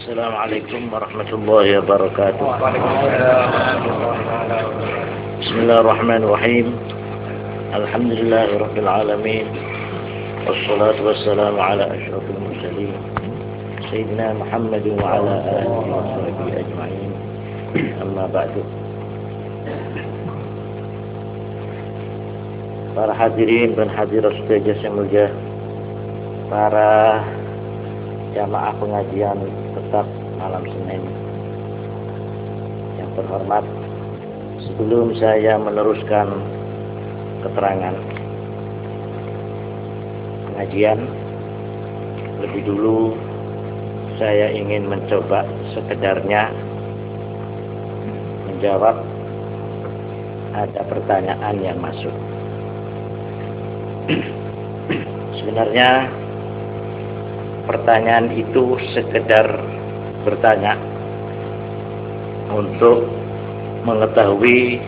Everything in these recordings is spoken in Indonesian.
Assalamualaikum warahmatullahi wabarakatuh. Bismillahirrahmanirrahim. Alhamdulillahirabbil alamin. Wassalatu wassalamu ala asyrafil mursalin Sayyidina Muhammad wa ala alihi wa sahbihi ajma'in. Amma ba'du. Para hadirin dan hadirat sekalian yang mulia, para jamaah pengajian tetap malam Senin yang terhormat, sebelum saya meneruskan keterangan pengajian, lebih dulu saya ingin mencoba sekedarnya menjawab ada pertanyaan yang masuk. Sebenarnya pertanyaan itu sekedar bertanya untuk mengetahui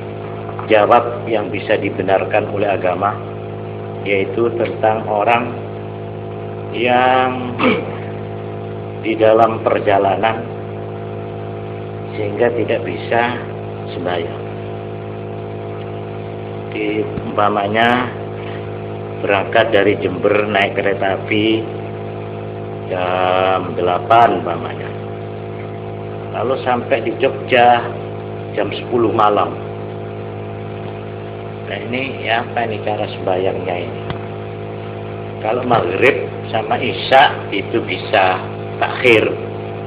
jawab yang bisa dibenarkan oleh agama, yaitu tentang orang yang di dalam perjalanan sehingga tidak bisa sembahyang. Umpamanya berangkat dari Jember naik kereta api jam 8 umpamanya, lalu sampai di Jogja jam 10 malam. Nah ini apa ini cara sembahyangnya ini? Kalau maghrib sama isya itu bisa takhir,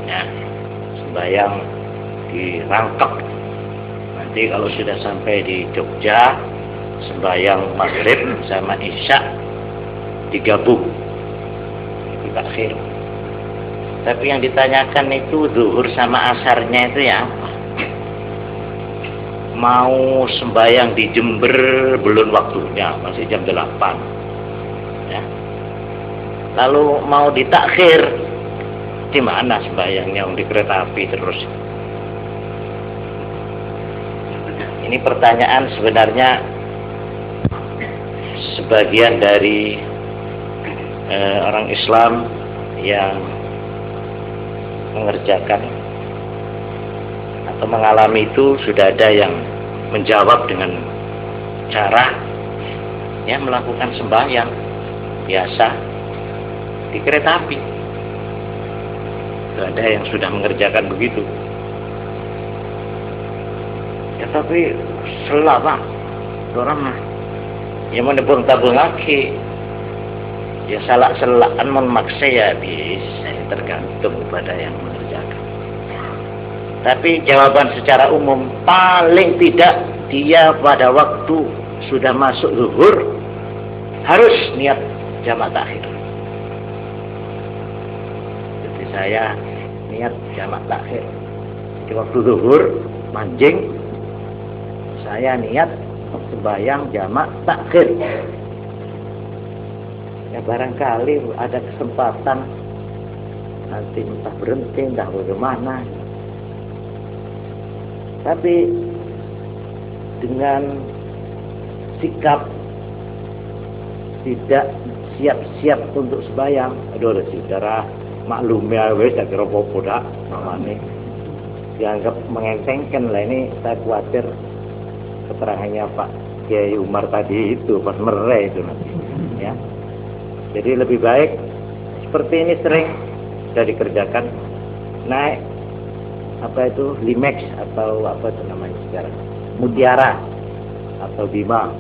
ya, sembahyang dirangkap. Nanti kalau sudah sampai di Jogja, sembahyang maghrib sama isya digabung, itu takhir. Tapi yang ditanyakan itu zuhur sama asarnya itu ya apa? Mau sembahyang di Jember belum waktunya, masih jam 8 ya. Lalu mau ditakhir, di mana sembahyangnya di kereta api terus? Ini pertanyaan sebenarnya sebagian dari orang Islam yang mengerjakan atau mengalami itu sudah ada yang menjawab dengan cara ya melakukan sembahyang biasa di kereta api. Ada yang sudah mengerjakan begitu. Ya tapi selah Pak, orang mah ya mau tabung lagi, ya salah-salahan memaksa ya bisa, tergantung pada yang mengerjakan. Tapi jawaban secara umum, paling tidak dia pada waktu sudah masuk zuhur harus niat jamak takhir. Jadi saya niat jamak takhir di waktu zuhur manjing, saya niat sembahyang jamak takhir. Ya barangkali ada kesempatan nanti entah berhenti entah bagaimana, tapi dengan sikap tidak siap-siap untuk sembahyang, aduh secara maklum ya wes tak kira apa-apa dah namanya dianggap mengentengkan lah. Ini saya khawatir keterangannya Pak Kiai Umar tadi itu pas merai itu nanti ya. Jadi lebih baik seperti ini sering sudah dikerjakan, naik apa itu Limex atau apa itu namanya sekarang, Mutiara atau Bima,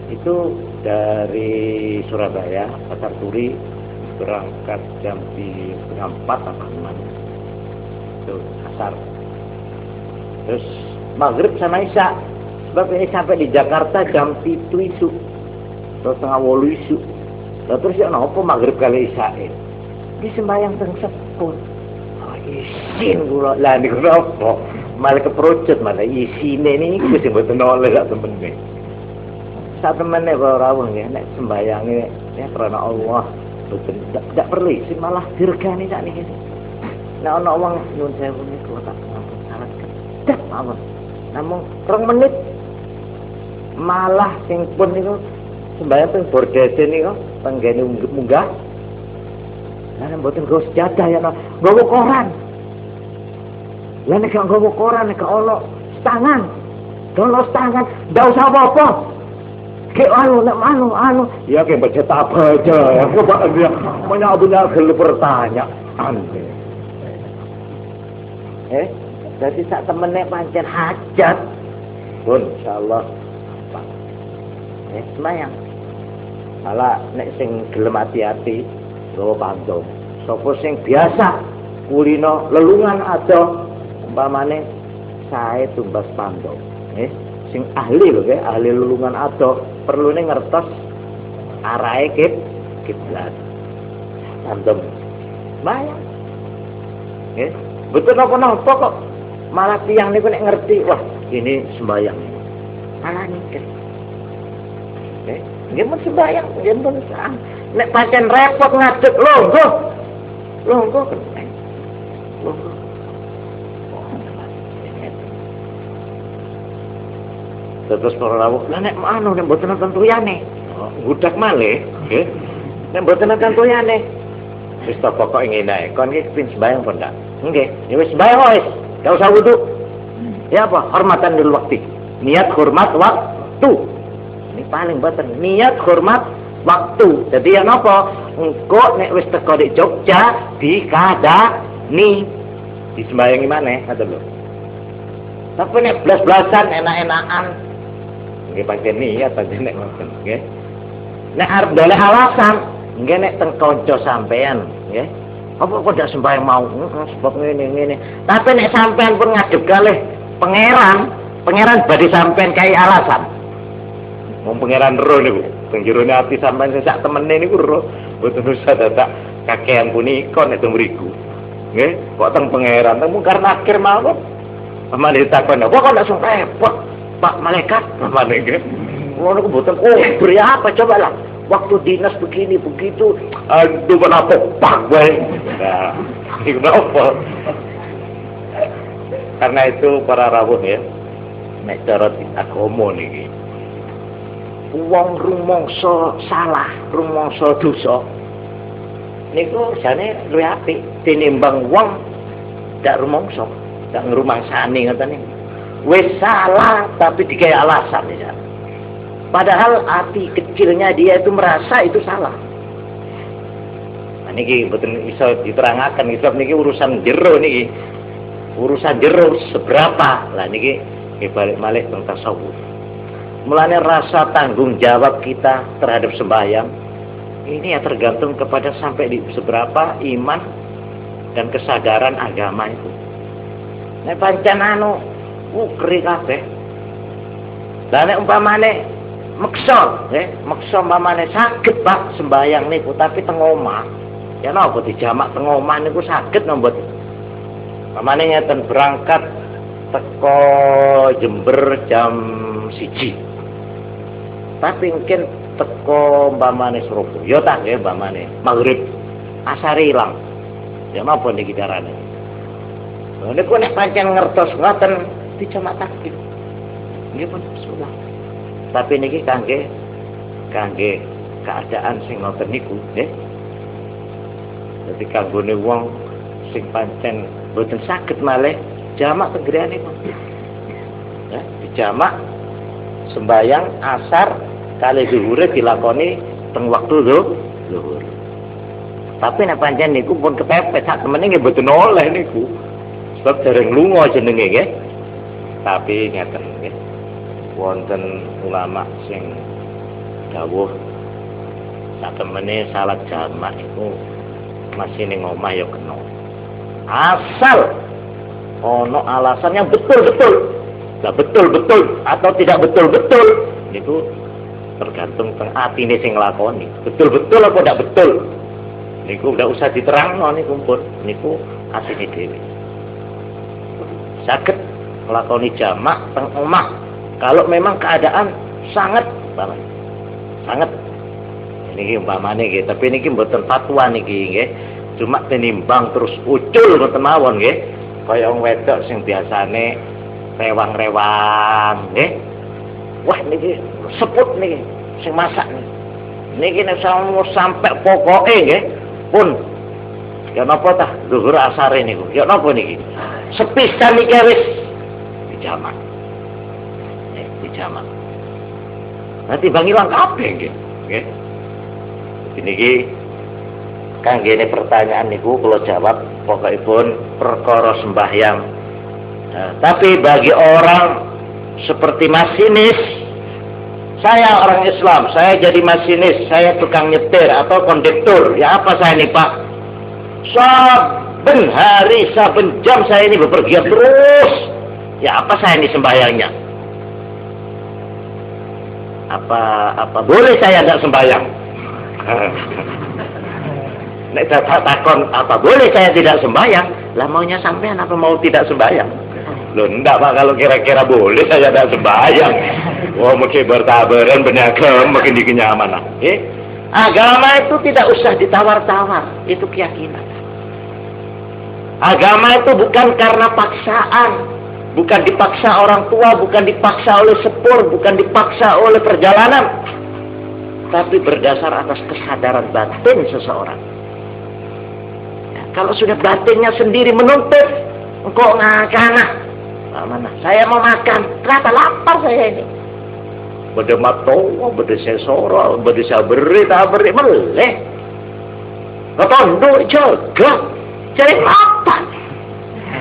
itu dari Surabaya Pasar Turi berangkat jam 3:30 apa namanya itu asar, terus maghrib sama isya. Sebab ini sampai di Jakarta jam 7 isu atau 7:30 isu. Lalu terus ya apa maghrib kali isya ini sembahyang teng sepur. Isin kula lah niku apa? Malah keprojot malah isine niku sing mboten oleh sak temene. Sak temene kok ora wong ya nek sembayange ya karena Allah boten tidak perlu isin, malah dirgani sak niki. Nek ana wong nyuwun sewu niku tak ngampun salat kedap mawon. Namung 2 menit malah sing pun niku sembahyang teng bordese niku tenggene munggah. Nah, mboten nggo sejadah ya, nggo koran. Lah nek gak nggawa koran nek ono tangan. Dono tangan, ndak usah apa-apa. Ke anu. Ya ke baca aja. Aku dia banyak gel pertanyaan. Jadi sak temene pancen hajat. Pun insyaallah. Semayang. Ala nek sing gelem ati-ati nggawa pantun. Sapa sing biasa kulino lelungan ada umpamane sae tumbas pantun. Sing ahli lho ahli lelungan ada perlune ngertos arahe kiblat. Pantun. Semayang. Betul napa kok malah tiyang niku nek ngerti, wah ini sembayang. Malah mikir. Nggih mun sembayang, nggih mun nek pancen repot ngadeg longgo kenteng. Longgo. Terus para rawuh, lah nek anu nek mboten nonton tuyane. Ngudak malih, nggih. Nek mboten nonton tuyane. Wis tak pokoke ngene ae. Kon iki pin sembayang apa ndak? Nggih, ya wis sembayang wis. Enggak usah wudu. Ya apa? Hormatan lil waktu. Niat hormat waktu. Ini paling boten. Niat hormat waktu. Jadi ya napa? Engko nek wis teko di Jogja dikadani disembayangi maneh ngoten lho. Tapi nek blas-blasan enak-enakan nggih pancen niat pancen nek ngoten nggih. Nek arep golek alasan nggih nek teng kanca sampean nggih. Apa kok ndak sembahyang mau? Sebab ngene. Tapi nek sampean pun ngadep kalih pangeran badhe sampean kai alasan. Wong pangeran ro niku, teng jerone ati sampean sing sak temene niku ro. Mboten usah dadak kakean punika nek teng mriku. Nggih, kok teng pangeran, teng mungkar nakir mawon. Pamane ditakon, "Kok ndak sung repot, Pak Malaikat?" Pamane nggih. Ngono ku mboten. Oh, beri apa coba lah. Waktu dinas begini begitu, aduh kenapa pak wae. Nah, ini kenapa? Karena itu para rawuh ya, nek cara agama niki. Wong rumangsa salah, rumangsa dosa. Niku jane luwih apik tinimbang wong ndak rumangsa, ndak ngrumangsani ngoten niku. Wis salah tapi digawe alasan ya. Padahal hati kecilnya dia itu merasa itu salah. Nah, niki betul iso diterangkan sebab niki urusan jero niki. Urusan jero seberapa? Lah niki balik malih teng tasawuf. Mulane rasa tanggung jawab kita terhadap sembahyang ini ya tergantung kepada sampai di seberapa iman dan kesadaran agama itu. Nek pancen anu ukri kabeh. Lah nek umpamane maksa umpamane saged Pak sembayang niku tapi teng omah. Ya napa dijamak teng omah niku saged napa mboten? Umpamane ngeten berangkat teko Jember jam 1. Tapi mungkin teko umpamane Surabaya ta nggih umpamane maghrib asar ilang. Ya napa niki carane? Lha niku nek pancen ngertos ngoten dijamak takbir. Nggih pun bismillah. Tapi niki kangge keadaan sing ngoten niku nggih. Dadi kanggone wong sing pancen boten saged malih jamak tenggriane niku. Ya, dijamak sembayang asar kali zuhure dilakoni teng waktu zuhur. Tapi nek pancen niku pun kepepet sak temene nggih boten oleh niku. Sebab dereng lunga jenenge nggih. Tapi ngeten nggih. Wonten ulama sing dawuh satemene salat jamak iku masih ning omah ya kena. Asal ono alasan yang betul-betul. Lah betul-betul atau tidak betul-betul niku tergantung teng atine sing nglakoni. Betul-betul apa tidak betul? Niku ndak usah diterangno niku pun niku atine dhewe. Saged nglakoni jamak teng omah. Kalau memang keadaan sangat banget, sangat ini umpamane nggih, tapi niki mboten fatwa niki nggih. Cuma tenimbang terus ucul ngoten mawon nggih. Kaya wong wedok sing biasane rewang-rewang nggih. Wah niki seput niki sing masak niki. Niki nek sampai pokoke nggih pun ya napa tah zuhur asare niku. Ya napa niki? sepisan iki wis dijamak. Dijamak. Nanti bang ilang kabeh nggih. Nggih. Niki kangge pertanyaan niku kula jawab pokokipun perkara sembahyang. Nah, tapi bagi orang seperti masinis, saya orang Islam, saya jadi masinis, saya tukang nyetir atau kondektur, ya apa saya nih Pak? Saben hari, saben jam saya ini bepergian terus, ya apa saya ini sembahyangnya? Apa boleh saya tidak sembahyang? Nek saya takon apa boleh saya tidak sembahyang? Lah maunya sampean apa mau tidak sembahyang? Loh, enggak Pak, kalau kira-kira boleh saya tidak sembahyang. Oh, mungkin bertabaran beragam, makin dikenyaman. Agama itu tidak usah ditawar-tawar, itu keyakinan. Agama itu bukan karena paksaan, bukan dipaksa orang tua, bukan dipaksa oleh sepur, bukan dipaksa oleh perjalanan, tapi berdasar atas kesadaran batin seseorang. Ya, kalau sudah batinnya sendiri menuntut, engkau ngakana. Mana? Saya mau makan, ternyata lapar saya ini. Beda matoa, beda sesoro, beda saberi, taberi, meleh. Ketondo jaga, cari makan.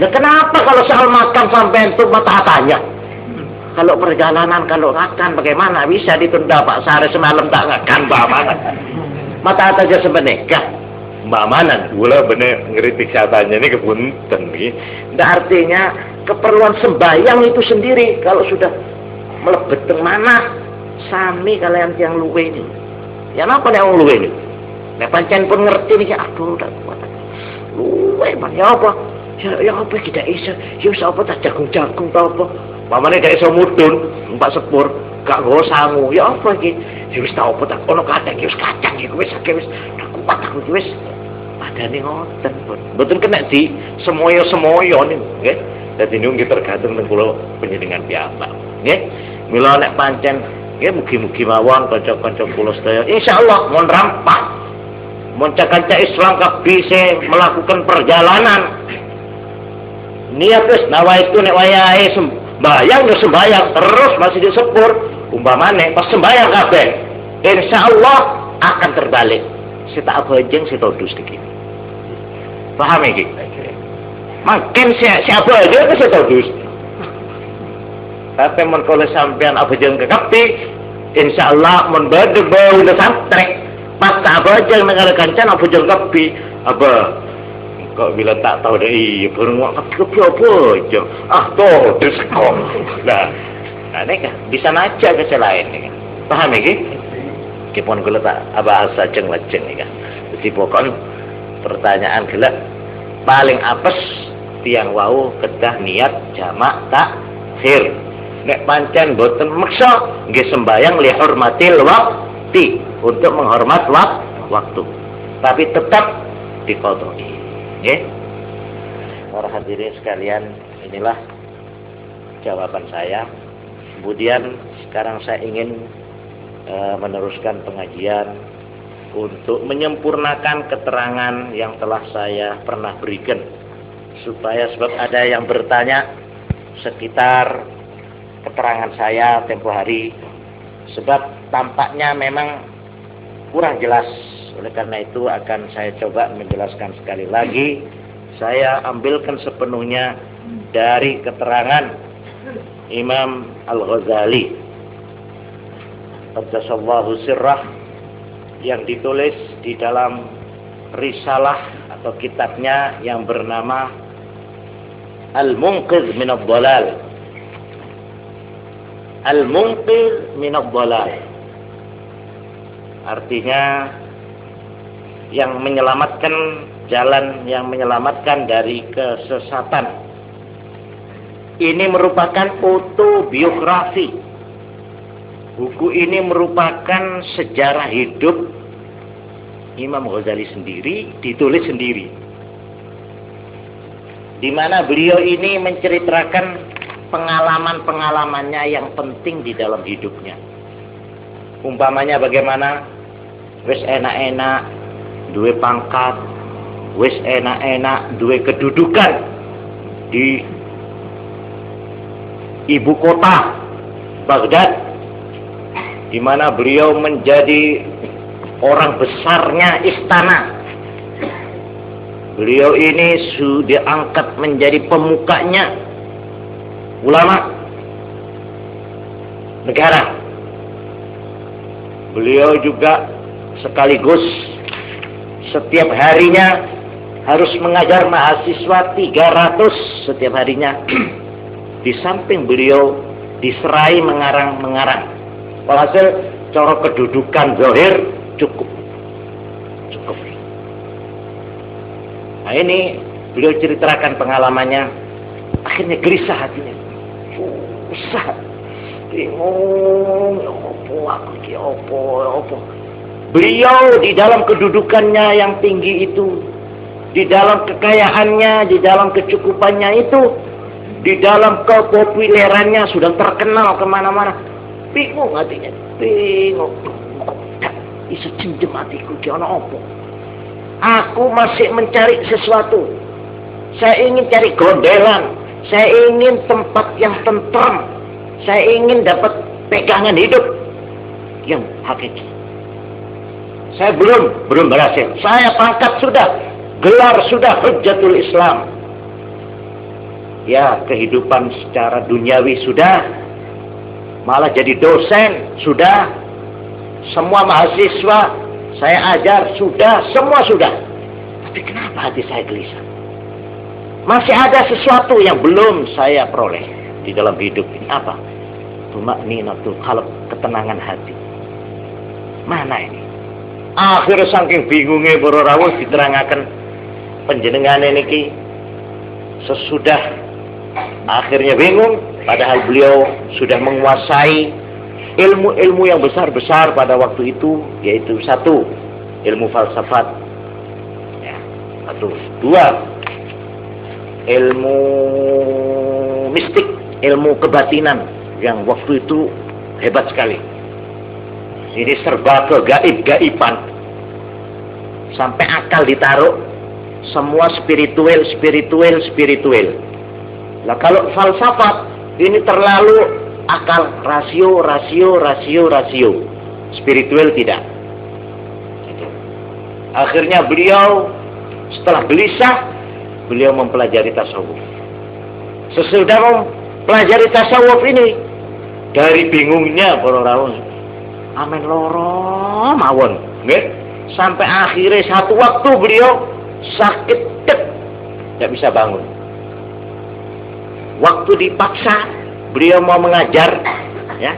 Nah, kenapa kalau soal makan sampai itu mata tanya? Kalau perjalanan, kalau makan bagaimana? Bisa ditunda Pak, sehari semalam tak makan, Mbak mana? Mata aja sebenarnya. Mbak Manan, gula bener ngeritik katanya ini kepunten nih. Nah, artinya keperluan sembahyang itu sendiri kalau sudah melebet ke mana sami kalian yang luwe ini. Ya napa nek wong luwe ini? Nek pancen pun ngerti nih aduh tak kuat. Luwe Pak, ya apa? Ya apa kita iso? Ya wis apa tak jagung-jagung ta apa? Pamane gak iso mudhun, Pak Sepur, gak nggo sangu. Ya apa iki? Ya wis ta apa tak ono kacang, ya wis kacang iku wis kuat aku wis. Padahal ngoten pun, betul kena di semoyo nih, nggih. Dadi niku nggih tergantung dengan kula panjenengan piyambak, nggih. Mila nek pancen nggih mugi-mugi mawon kanca-kanca kula sedaya, insyaallah mun rampak, mun kanca Islam kabeh melakukan perjalanan. Niat wis nawaitu nek wayahe sembayang ya sembayang terus masih disepur, umpamane pas sembayang kabeh, insyaallah akan terbalik. Sita abajeng sita dus iki. Paham iki? Makin siapa aja ke sita dus. Tapi mun kala sampean abajeng kekepti, insyaallah mun badhe bau udah santrek. Pas abajeng negara kancan abajeng kepi, apa kok bila tak tahu deh iya baru kepi apa aja. Ah toh dus kok. Nah, nek bisa naja ke selain iki. Paham iki? Kipun kula tak bahasa jeng-lejeng iki kan. Jadi pokok pertanyaan gelak paling apes tiang wau kedah niat jamak takhir. Nek pancen boten meksa nggih sembayang li hormatil waqti untuk menghormat waktu. Tapi tetap diqodhi. Nggih. Para hadirin sekalian, inilah jawaban saya. Kemudian sekarang saya ingin meneruskan pengajian untuk menyempurnakan keterangan yang telah saya pernah berikan, supaya sebab ada yang bertanya sekitar keterangan saya tempo hari, sebab tampaknya memang kurang jelas. Oleh karena itu akan saya coba menjelaskan sekali lagi. Saya ambilkan sepenuhnya dari keterangan Imam Al-Ghazali Qaddasallahu sirrah, yang ditulis di dalam risalah atau kitabnya yang bernama Al-Munqidh Minadh Dhalal. Al-Munqidh Minadh Dhalal artinya yang menyelamatkan, jalan yang menyelamatkan dari kesesatan. Ini merupakan autobiografi. Buku ini merupakan sejarah hidup Imam Ghazali sendiri, ditulis sendiri. Di mana beliau ini menceritakan pengalaman-pengalamannya yang penting di dalam hidupnya. Umpamanya bagaimana wis enak-enak duwe pangkat, wis enak-enak duwe kedudukan. di ibu kota Baghdad, di mana beliau menjadi orang besarnya istana. Beliau ini sudah diangkat menjadi pemukanya ulama negara. Beliau juga sekaligus setiap harinya harus mengajar mahasiswa 300 setiap harinya. Di samping beliau diserai mengarang-mengarang. Walhasil cara kedudukan zahir cukup. Nah ini beliau ceritakan pengalamannya. Akhirnya gelisah hatinya. Susah. Bingung. Apa. Beliau di dalam kedudukannya yang tinggi itu, di dalam kekayaannya, di dalam kecukupannya itu, di dalam kepopulerannya sudah terkenal kemana-mana. Bingung hatinya, bingung. Isu cenjem hatiku, jangan apa. Aku masih mencari sesuatu. Saya ingin cari gondelan. Saya ingin tempat yang tentram. Saya ingin dapat pegangan hidup yang hakiki. Saya belum berhasil. Saya pangkat sudah, gelar sudah, Hujjatul Islam. Ya, kehidupan secara duniawi sudah, malah jadi dosen sudah, semua mahasiswa saya ajar sudah, semua sudah. Tapi kenapa hati saya gelisah? Masih ada sesuatu yang belum saya peroleh di dalam hidup ini. Apa? Tuma'ninatul qalb, ketenangan hati. Mana ini? Akhirnya saking bingungnya para rawuh diterangkan panjenengan niki sesudah akhirnya bingung, padahal beliau sudah menguasai ilmu-ilmu yang besar-besar pada waktu itu, yaitu satu, ilmu falsafat, ya, satu, dua, ilmu mistik, ilmu kebatinan yang waktu itu hebat sekali. Ini serba kegaib-gaiban, sampai akal ditaruh, semua spiritual. Nah kalau falsafat ini terlalu akal, rasio, spiritual tidak. Akhirnya beliau setelah gelisah, beliau mempelajari tasawuf. Sesudah mempelajari tasawuf ini, dari bingungnya para rawuh, amen loro mawon, nggih. Sampai akhirnya satu waktu beliau sakit tidak bisa bangun. Waktu dipaksa beliau mau mengajar, ya.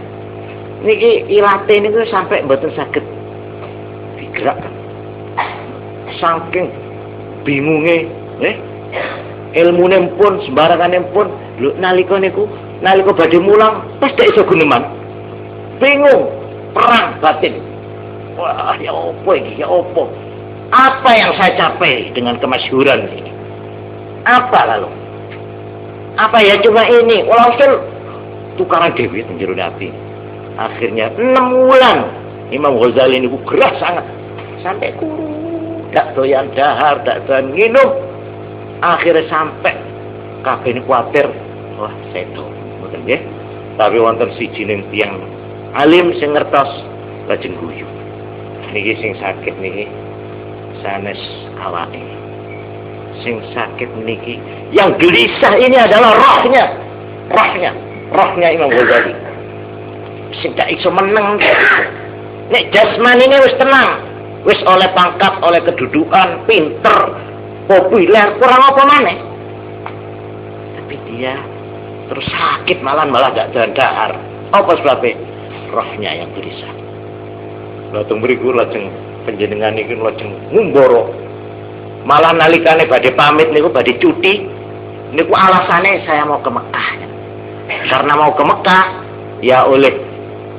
Niki ilate niku sampai mboten saged digerakkan. Saking bingungnya, ilmune pun sembarangane pun lho nalika badhe mulang pas dak iso guneman. Bingung, perang batin. Wah, ya opo iki, ya opo? Apa yang saya capai dengan kemasyhuran ini? Apa lalu? Apa ya cuma ini? Walhasil tukaran dewi menjero hati. Akhirnya 6 bulan Imam Ghazali ini gerah sangat sampai kuru, dak doyan dahar, dak doyan minum. Akhirnya sampai kabeh ini kuatir, wah sedo, ngoten nggih. Tapi wonten siji ning tiyang alim sing ngertos lajeng guyu. Niki sing sakit niki sanes awake. Sing sakit niki, yang gelisah ini adalah rohnya Imam Ghazali. Sing tak iso meneng. Nek jasmani ini wis tenang, wis oleh pangkat, oleh kedudukan, pinter, populer, kurang apa maneh. Tapi dia terus sakit malah gak jalan dahar. Apa sebabnya? Rohnya yang gelisah. Latung beriku lajeng panjenengan iki lajeng ngumbara. Malah nalikane badhe pamit niku badhe cuti, niku alasannya saya mau ke Mekah. Karena mau ke Mekah ya oleh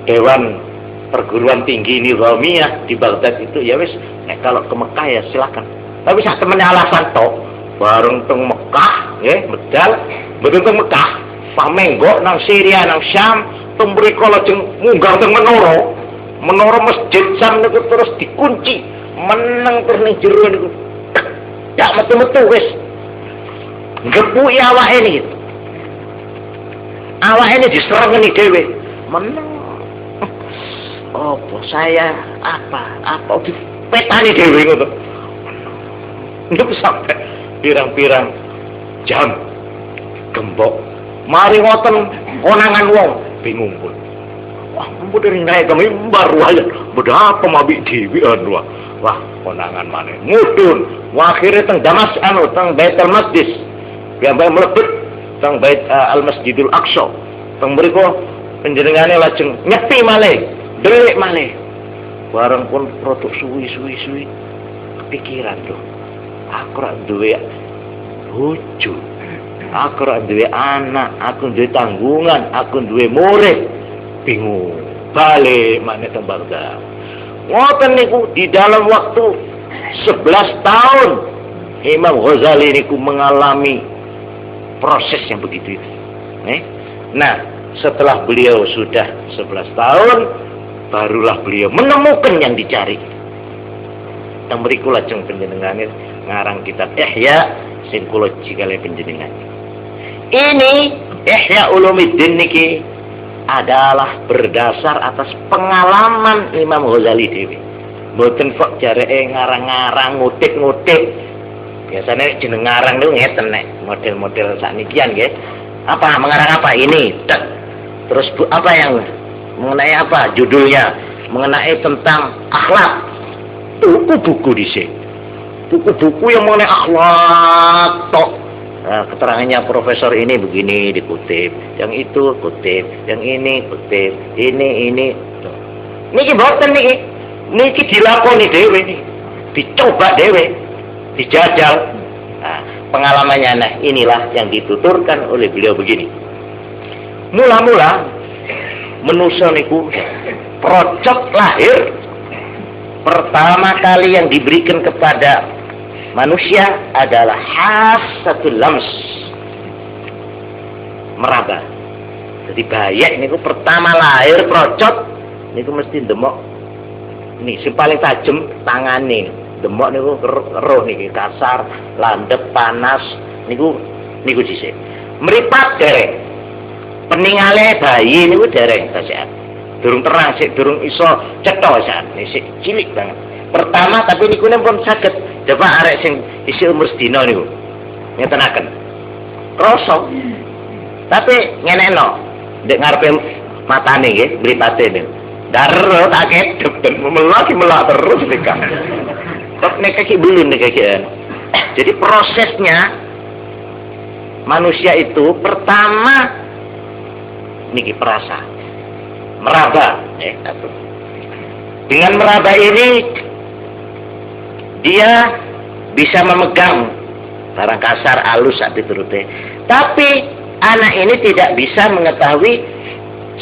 Dewan Perguruan Tinggi Nizamiyah di Baghdad itu ya wis, nek kalau ke Mekah ya silakan. Tapi sak temene alasan tok, bareng teng Mekah nggih, medal mboten teng Mekah, pamenggok nang Syria nang Syam, teng mriku lajeng munggah teng menara masjid Syam niku terus dikunci, meneng terus ning jero niku. Dak metu-metu wis. ngepuki awake niki. Awake ini diserengeni dhewe. Meneng. Apa saya apa dipetani dhewe ngono. Nduk sampai pirang-pirang jam gembok. Mari ngoten konangan wong bingung pun. Wah, mudeng naik ke mimbar wae. Beda apa mabik dhewe anu. Wah, konangan maneh. Mudun. Akhire teng Damas teng Baitul Maqdis. Piambake mlebet teng Bait Al-Masjidil Aqsa. Teng mriku panjenengane lajeng nyepi malih, delik malih. Bareng pun produk suwi. Kepikiran tuh. Aku ora duwe bojo. Aku ora duwe anak, aku duwe tanggungan, aku duwe murid. Bingung. Balik maneh teng Baghdad. Ngoten niku di dalam waktu 11 tahun Imam Ghazali niku mengalami proses yang begitu itu. Nah, setelah beliau sudah 11 tahun, barulah beliau menemukan yang dicari. Teng mriku lajeng panjenengane ngarang kitab Ihya sing kula jikale panjenengan. Ini Ihya Ulumuddin niki adalah berdasar atas pengalaman Imam Ghazali dhewe. Mboten kok jareke ngarang-ngarang ngutik-ngutik. Biasanya jeneng ngarang niku ngeten nek model-model saknikian nggih. Apa mengarang apa ini? Terus apa yang mengenai apa judulnya? Mengenai tentang akhlak. Buku-buku dhisik. Buku-buku yang mengenai akhlak tok. Nah, keterangannya profesor ini begini dikutip, yang itu kutip, yang ini kutip, ini. Niki boten niki dilakoni dhewe niki. Dicoba dhewe, dijajal. Nah, pengalamannya nah inilah yang dituturkan oleh beliau begini. Mula-mula manusia niku procot lahir pertama kali yang diberikan kepada manusia adalah hasatul lams, meraba. Jadi bayek niku pertama lahir procot niku mesti demok. Nih sing paling tajem tangane. Demok niku roh niki kasar, landhep, panas niku dhisik. Mripat dereng. Peningale bayi niku dereng tasik. Durung terang sik, durung iso cetha sak. Sik cilik banget. Pertama tapi niku pun saged dapat arek sing isi umur sedina niku. Ngetenaken. Krasa. Tapi ngenekno ndek ngarepe matane nggih, mripate niku. Darro tak kedep melak terus nika. Tok nek kaki belum nek kaki. Jadi prosesnya manusia itu pertama niki perasa meraba, dengan meraba ini dia bisa memegang barang kasar, halus, api turute. Tapi anak ini tidak bisa mengetahui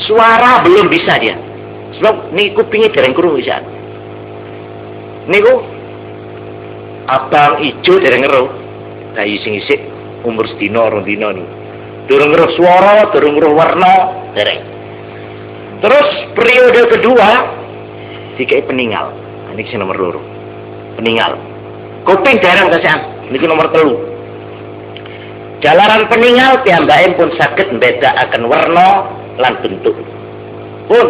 suara, belum bisa dia. Sebab niku pingin dereng krungu pisan. Niku abang ijo dereng ngeruh. Bayi sing isik umur sedina rong dina niku. Durung ngeruh swara, durung ngeruh warna, dereng. Terus periode kedua dikai peninggal. Niki sing nomor 2. Peninggal. Kuping dereng kasean. Niki nomor 3. Jalaran peninggal piyambake pun saged mbedakaken warna lan bentuk. Pun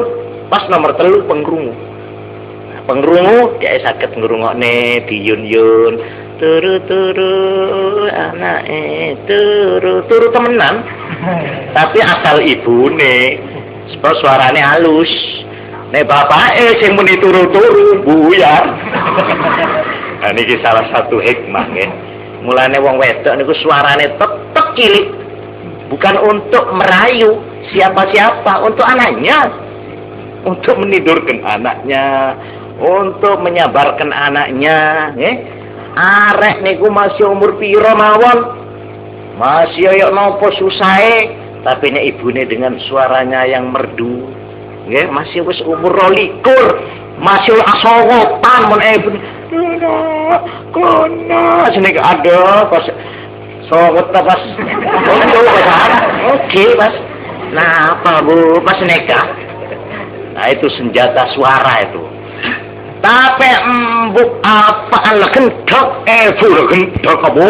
pas nomor 3 pengrungu. Nah, pengrungu dia saged ngrungokne diyun-yun, turu-turu anake, turu temenan. Tapi asal ibune sebab suarane halus. Nek bapake sing muni turu-turu buyar. Nah niki salah satu hikmah nggih. Mulane wong wedok niku suarane tetep cilik. Bukan untuk merayu siapa-siapa, untuk anaknya. Untuk menidurkan anaknya, untuk menyabarkan anaknya, arek niku masih umur piro mawon, masih oyok nopo susahe, tapi nek ibune dengan suaranya yang merdu, masih wis umur 22, masih asowotan men ibune, kono seneng ada pas sowot pas, oke pas, nah apa bu pas neka. Nah itu senjata suara itu. Tapi embuk apa ala gendok, full gendok kamu.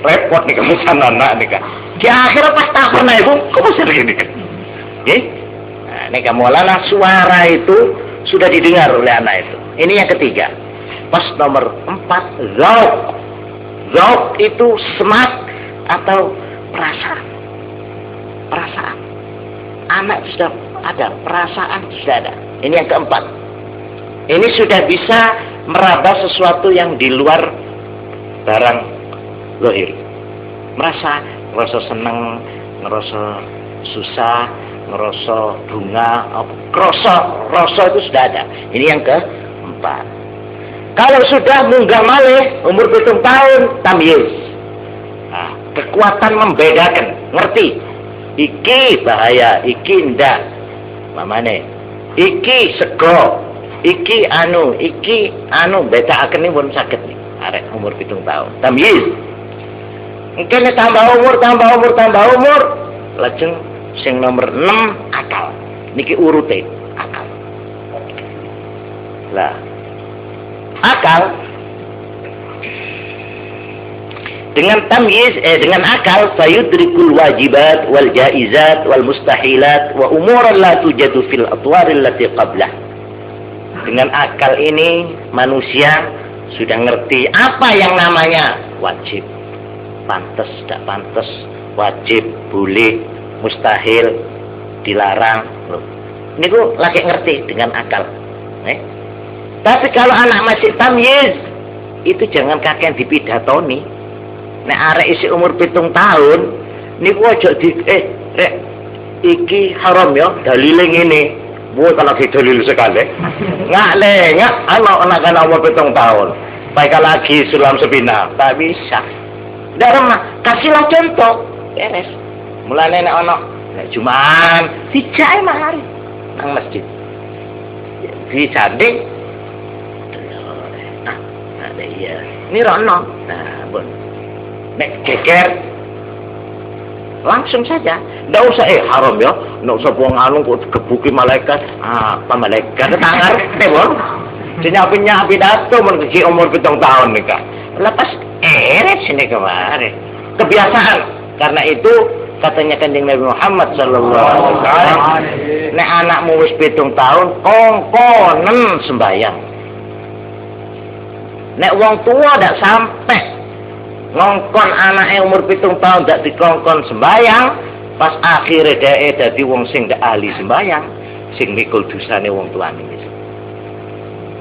repot nih kemusan anak nih kan. Di akhir pas tak pernah itu, kamu sering ini kan. Nah, ini kamu lana suara itu sudah didengar oleh anak itu. Ini yang ketiga. Pas nomor 4, zauk. Zauk itu semak atau perasaan. Perasaan. Anak sudah ada, perasaan sudah ada. Ini yang keempat. Ini sudah bisa meraba sesuatu yang di luar barang lohir. Merasa senang, ngerasa susah, ngerasa bunga, rasa itu sudah ada. Ini yang keempat. Kalau sudah munggah malih umur 7 tahun tamyiz. Nah, kekuatan membedakan, ngerti. Iki bahaya, iki ndak. Mamane. Iki sego, iki anu bedakaken ini pun saged nih. Arek umur 7 tahun. Tamyiz. Mungkin tambah umur, lajeng sing nomor 6 akal. Niki urute akal. Lah, akal dengan tamyiz dengan akal fayudrikul wajibat wal jaizat wal mustahilat wa umuran la tujadu fil atwar allati qablah. Dengan akal ini manusia sudah ngerti apa yang namanya wajib, pantas, tidak pantas, wajib, boleh, mustahil, dilarang. Ini ku lagi ngerti dengan akal. Tapi kalau anak masih tamyiz, itu jangan kakek dipidatoni. Nek arek isi umur 7 tahun, niku aja di rek iki haram ya, dalile ngene. Buat kalau dalil sekali. Nggak anak umur 7 tahun. Baik lagi sulam sebina, tak bisa. Darah kasihlah contoh, beres. Mulane nek ana nek Jumat dijake mahari nang masjid. Dicanding. Ada iya. Ini rono. Nah, bun. Nek geger langsung saja. Nggak usah haram ya. Nggak usah buang anu kok kebuki malaikat. Apa malaikat tangar tebon. Nyapi dato mencuci umur 7 tahun nih kak. Lepas sini kemarin. Kebiasaan. Karena itu katanya Kanjeng Nabi Muhammad sallallahu alaihi wasallam, nek anakmu wis 7 tahun kongkonen sembahyang. Nek wong tua ndak sampai ngongkon anaknya umur 7 tahun ndak dikongkon sembahyang, pas akhirnya dhek dadi wong sing ndak ahli sembahyang, sing mikul dosane wong tuane wis.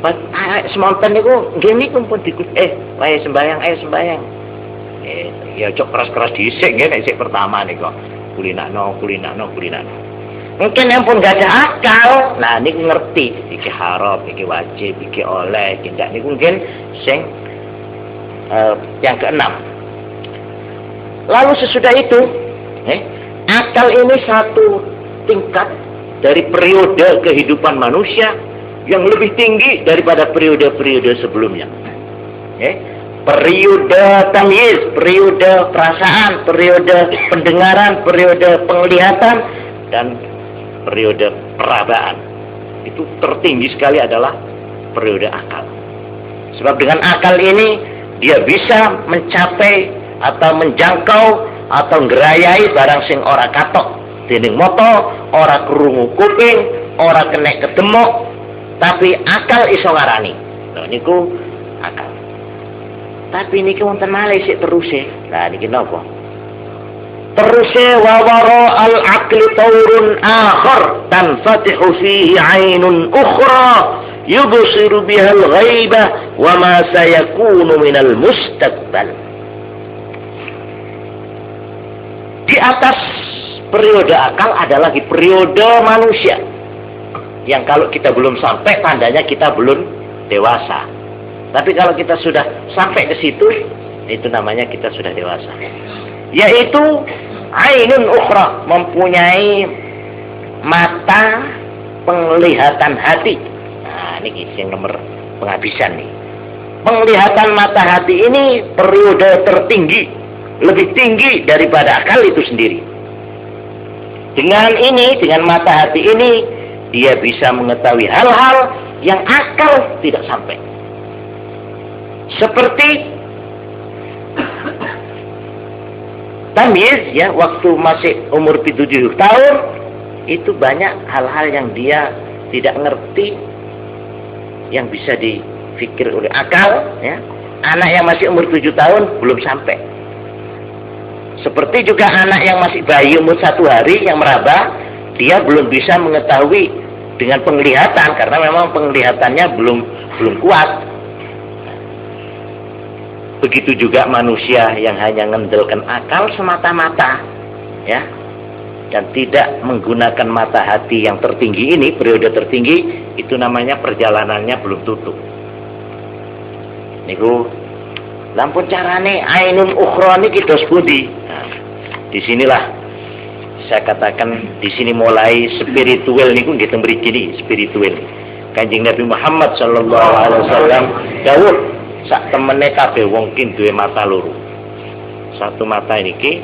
Pas semonten niku nggih niku pun dikut wae sembahyang. Ya cok keras-keras dhisik nggih nek sik pertama niku. Kulinakno. Mungkin yang pun gak ada akal, nah niku ngerti iki haram, iki wajib, iki oleh, iki ndak niku mungkin sing yang keenam. Lalu sesudah itu, akal ini satu tingkat dari periode kehidupan manusia yang lebih tinggi daripada periode-periode sebelumnya. Periode tamyiz, periode perasaan, periode pendengaran, periode penglihatan, dan periode perabaan. Itu tertinggi sekali adalah periode akal. Sebab dengan akal ini dia bisa mencapai atau menjangkau atau ngerayai barang sing ora katok dening moto, ora krungu kuping, ora kena kedemok, tapi akal iso ngarani. Nah niku akal. Tapi niki wonten malih sik teruse. Nah niki napa? Teruse wa wara al-aqli taurun akhar tanfatihu fihi 'ainun ukhra yubsiru biha al-ghaibah wa ma sayakunu minal mustaqbal. Di atas periode akal ada lagi periode manusia yang kalau kita belum sampai tandanya kita belum dewasa. Tapi kalau kita sudah sampai ke situ, itu namanya kita sudah dewasa. Yaitu ainun ukhra, mempunyai mata penglihatan hati. Nah, ini yang nomor penghabisan nih. Penglihatan mata hati ini periode tertinggi, lebih tinggi daripada akal itu sendiri. Dengan mata hati ini, dia bisa mengetahui hal-hal yang akal tidak sampai. Seperti tamyiz ya, waktu masih umur 7 tahun itu banyak hal-hal yang dia tidak ngerti yang bisa difikir oleh akal ya. Anak yang masih umur 7 tahun belum sampai. Seperti juga anak yang masih bayi umur 1 hari yang meraba, dia belum bisa mengetahui dengan penglihatan karena memang penglihatannya belum kuat. Begitu juga manusia yang hanya ngendelkan akal semata-mata ya, dan tidak menggunakan mata hati yang tertinggi ini, periode tertinggi, itu namanya perjalanannya belum tutup. Niku lampun carane ainun ukhra niki dos pundi. Nah, disinilah saya katakan di sini mulai spiritual niku nggih teng mriki niki spiritual. Kanjeng Nabi Muhammad sallallahu alaihi wasallam dawuh sak temene kabeh wong ki duwe mata loro. Satu mata niki,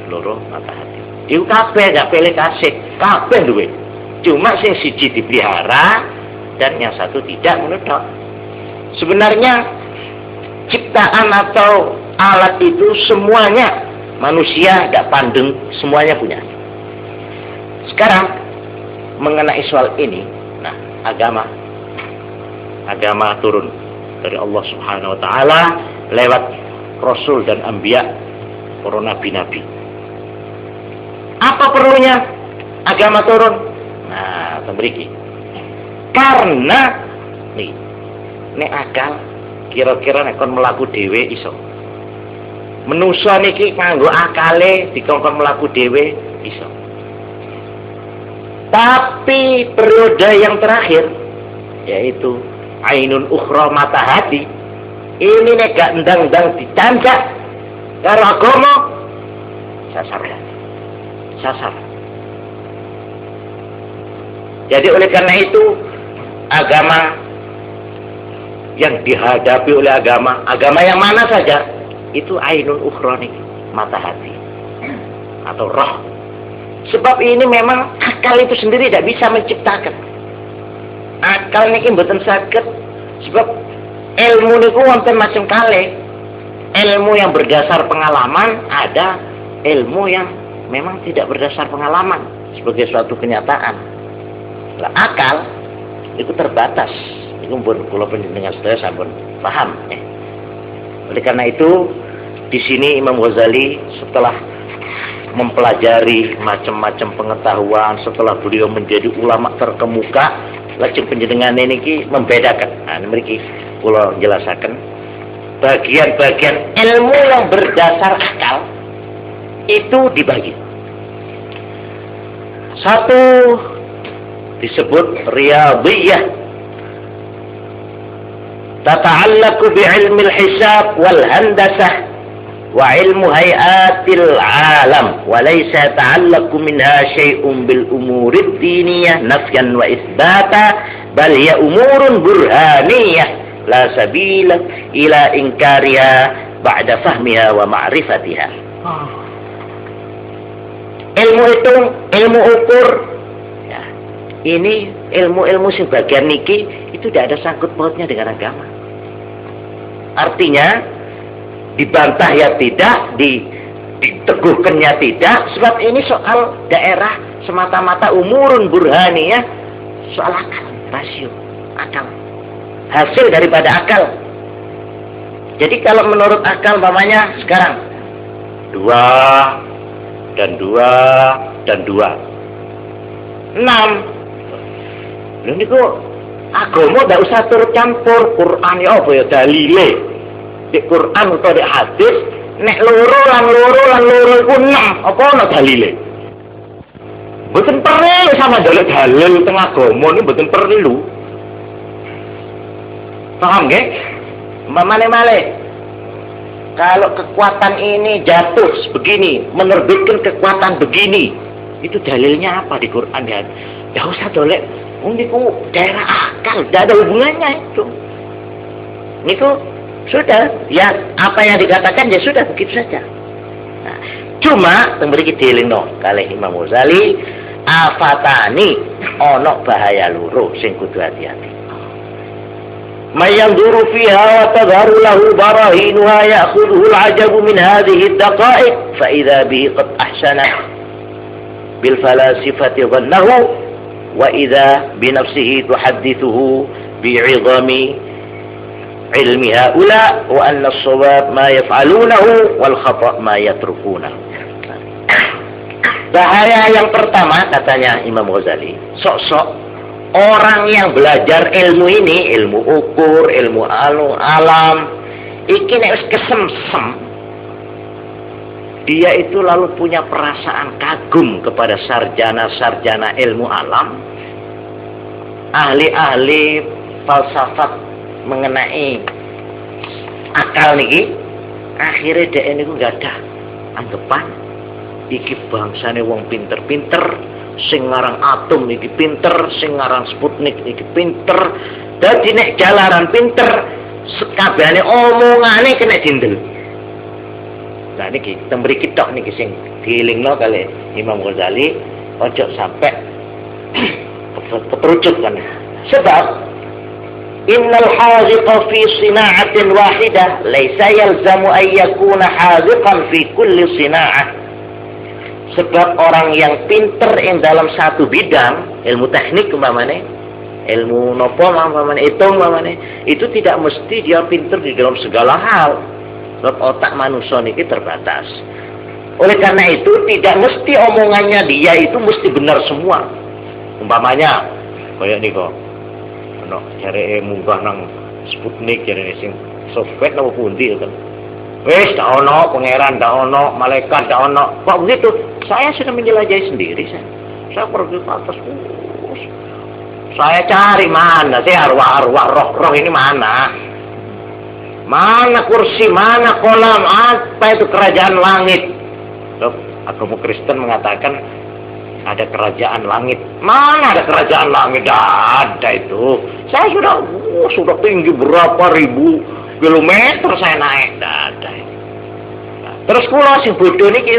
loro mata hati. Iku kabeh gak pilih kasih, kabeh duwe. Cuma sing siji dipelihara dan yang satu tidak menurut. Sebenarnya ciptaan atau alat itu semuanya manusia tidak pandeng, semuanya punya. Sekarang mengenai soal ini, nah agama turun dari Allah Subhanahu Wa Taala lewat Rasul dan Anbiya, para nabi-nabi. Apa perlunya agama turun? Nah, tembriki. Karena nih akal kira-kira nek kon mlaku dhewe iso. Menungso niki kanggo akale dikongkon mlaku dhewe iso. Tapi periode yang terakhir yaitu ainun ukhra mata hati ini nek gak ndang-ndang dicancak karo agama sasar. Jadi oleh karena itu agama yang dihadapi oleh agama yang mana saja itu ainun ukhra nih, mata hati atau roh. Sebab ini memang akal itu sendiri tidak bisa menciptakan. Akal niki mboten saged, sebab ilmu niku wonten macam kali. Ilmu yang berdasar pengalaman, ada ilmu yang memang tidak berdasar pengalaman sebagai suatu kenyataan. Nah, akal itu terbatas. Kumpul kula panjenengan sedaya sampun paham ya. Oleh karena itu di sini Imam Ghazali setelah mempelajari macam-macam pengetahuan, setelah beliau menjadi ulama terkemuka, lajeng panjenengan niki membedakan. Nah, mriki kula jelasaken bagian-bagian ilmu yang berdasar akal itu dibagi. Satu disebut riyadhiyah, tata'allaqu bi'ilmi al-hisab wal handasah wa ilmu hayatil alam wa laysa ta'allaqu minha syai'un bil umuri ad-diniyah nafyan wa isbata bal hiya umurun burhaniyah la sabila ila inkariha ba'da fahmiha wa ma'rifatiha. Ilmu itu ilmu ukur ya. Ini ilmu-ilmu sebagian niki itu tidak ada sangkut pautnya dengan agama. Artinya dibantah ya tidak, diteguhkannya tidak, sebab ini soal daerah semata-mata umurun burhaniyah, soal akal, rasio, akal, hasil daripada akal. Jadi kalau menurut akal namanya sekarang 2 dan 6. Lha niku agama ndak usah turut campur. Quran ya apa ya dalile. Di Quran utawa di hadis nek loro iku 6, apa ana dalile? Mboten perlu sama dalil teng agama niku mboten perlu. Paham nggih? Male kalau kekuatan ini jatuh begini, menerbitkan kekuatan begini, itu dalilnya apa di Quran ya? Ya usah dolek, niku daerah akal, tidak ada hubungannya itu. Niku sudah, ya apa yang dikatakan ya sudah begitu saja. Nah, cuma memberi dilingno kalih Imam Ghazali, afatani ono bahaya loro sing kudu hati-hati. man yanzuru fiha wa tadharu lahu barahinuha ya'khudhuhu al-'ajabu min hadhihi ad-daqa'iq fa idza bihi qad ahsana bil falasifati dhannahu wa idza bi nafsihi tuhaddithuhu bi'idhami ilmi haula wa anna as-shawab ma yaf'alunahu wal khata' ma yatrukunahu. Bahaya yang pertama, katanya Imam Ghazali, sok-sok orang yang belajar ilmu ini, ilmu ukur, ilmu alam, iki nek wis kesemsem, dia itu lalu punya perasaan kagum kepada sarjana-sarjana ilmu alam, ahli-ahli falsafat mengenai akal niki. Akhirnya dia ini gak ada anggapan iki bangsane wong pinter-pinter, sing ngarang atom iki pinter, sing ngarang Sputnik iki pinter. Dadi nek jalaran pinter, sekabehane omongane kena dindel. Nah niki tembriki tok niki sing dielingno kali Imam Ghazali, ojo sampai keperucut kan. Sebab innal haziqa fi sina'atin wahidah laisa yalzamu an yakuna haziqan fi kulli sina'ah. Sebab orang yang pinter yang dalam satu bidang, ilmu teknik umpamane, ilmu nopo umpamane, itu tidak mesti dia pinter di dalam segala hal. Sebab otak manusia ini terbatas. Oleh karena itu tidak mesti omongannya dia itu mesti benar semua. Umpamanya kayak niko, ono cari munggah nang Sputnik cari sing software napa pundi kan. Wes dak ono pangeran, dak ono malaikat, dak ono. Kok begitu? Saya sudah menjelajahi sendiri. Saya pergi ke atas. Saya cari mana sih arwah-arwah, roh-roh ini mana? Mana kursi, mana kolam, apa itu kerajaan langit? Loh, agama Kristen mengatakan ada kerajaan langit. Mana ada kerajaan langit? Ada itu. Saya sudah tinggi berapa ribu kilometer saya naik. Ada. Nah, terus kula sing bodoh niki,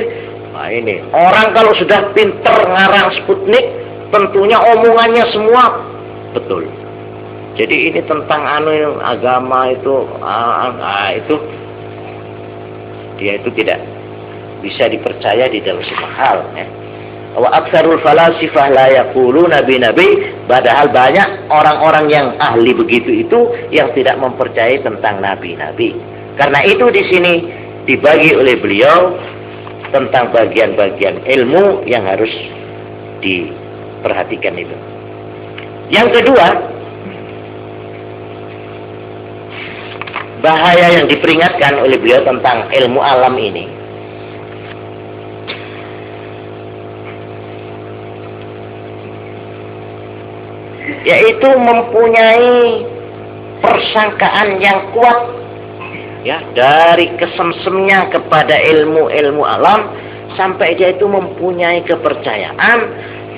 nah ini orang kalau sudah pinter ngarang Sputnik, tentunya omongannya semua betul. Jadi ini tentang agama itu, itu dia itu tidak bisa dipercaya di dalam semua hal. Ya. Wa aktsarul falasifah la yaquluna nabi, padahal banyak orang-orang yang ahli begitu itu yang tidak mempercayai tentang nabi-nabi. Karena itu di sini dibagi oleh beliau tentang bagian-bagian ilmu yang harus diperhatikan itu. Yang kedua, bahaya yang diperingatkan oleh beliau tentang ilmu alam ini, yaitu mempunyai persangkaan yang kuat, ya, dari kesemsemnya kepada ilmu-ilmu alam sampai dia itu mempunyai kepercayaan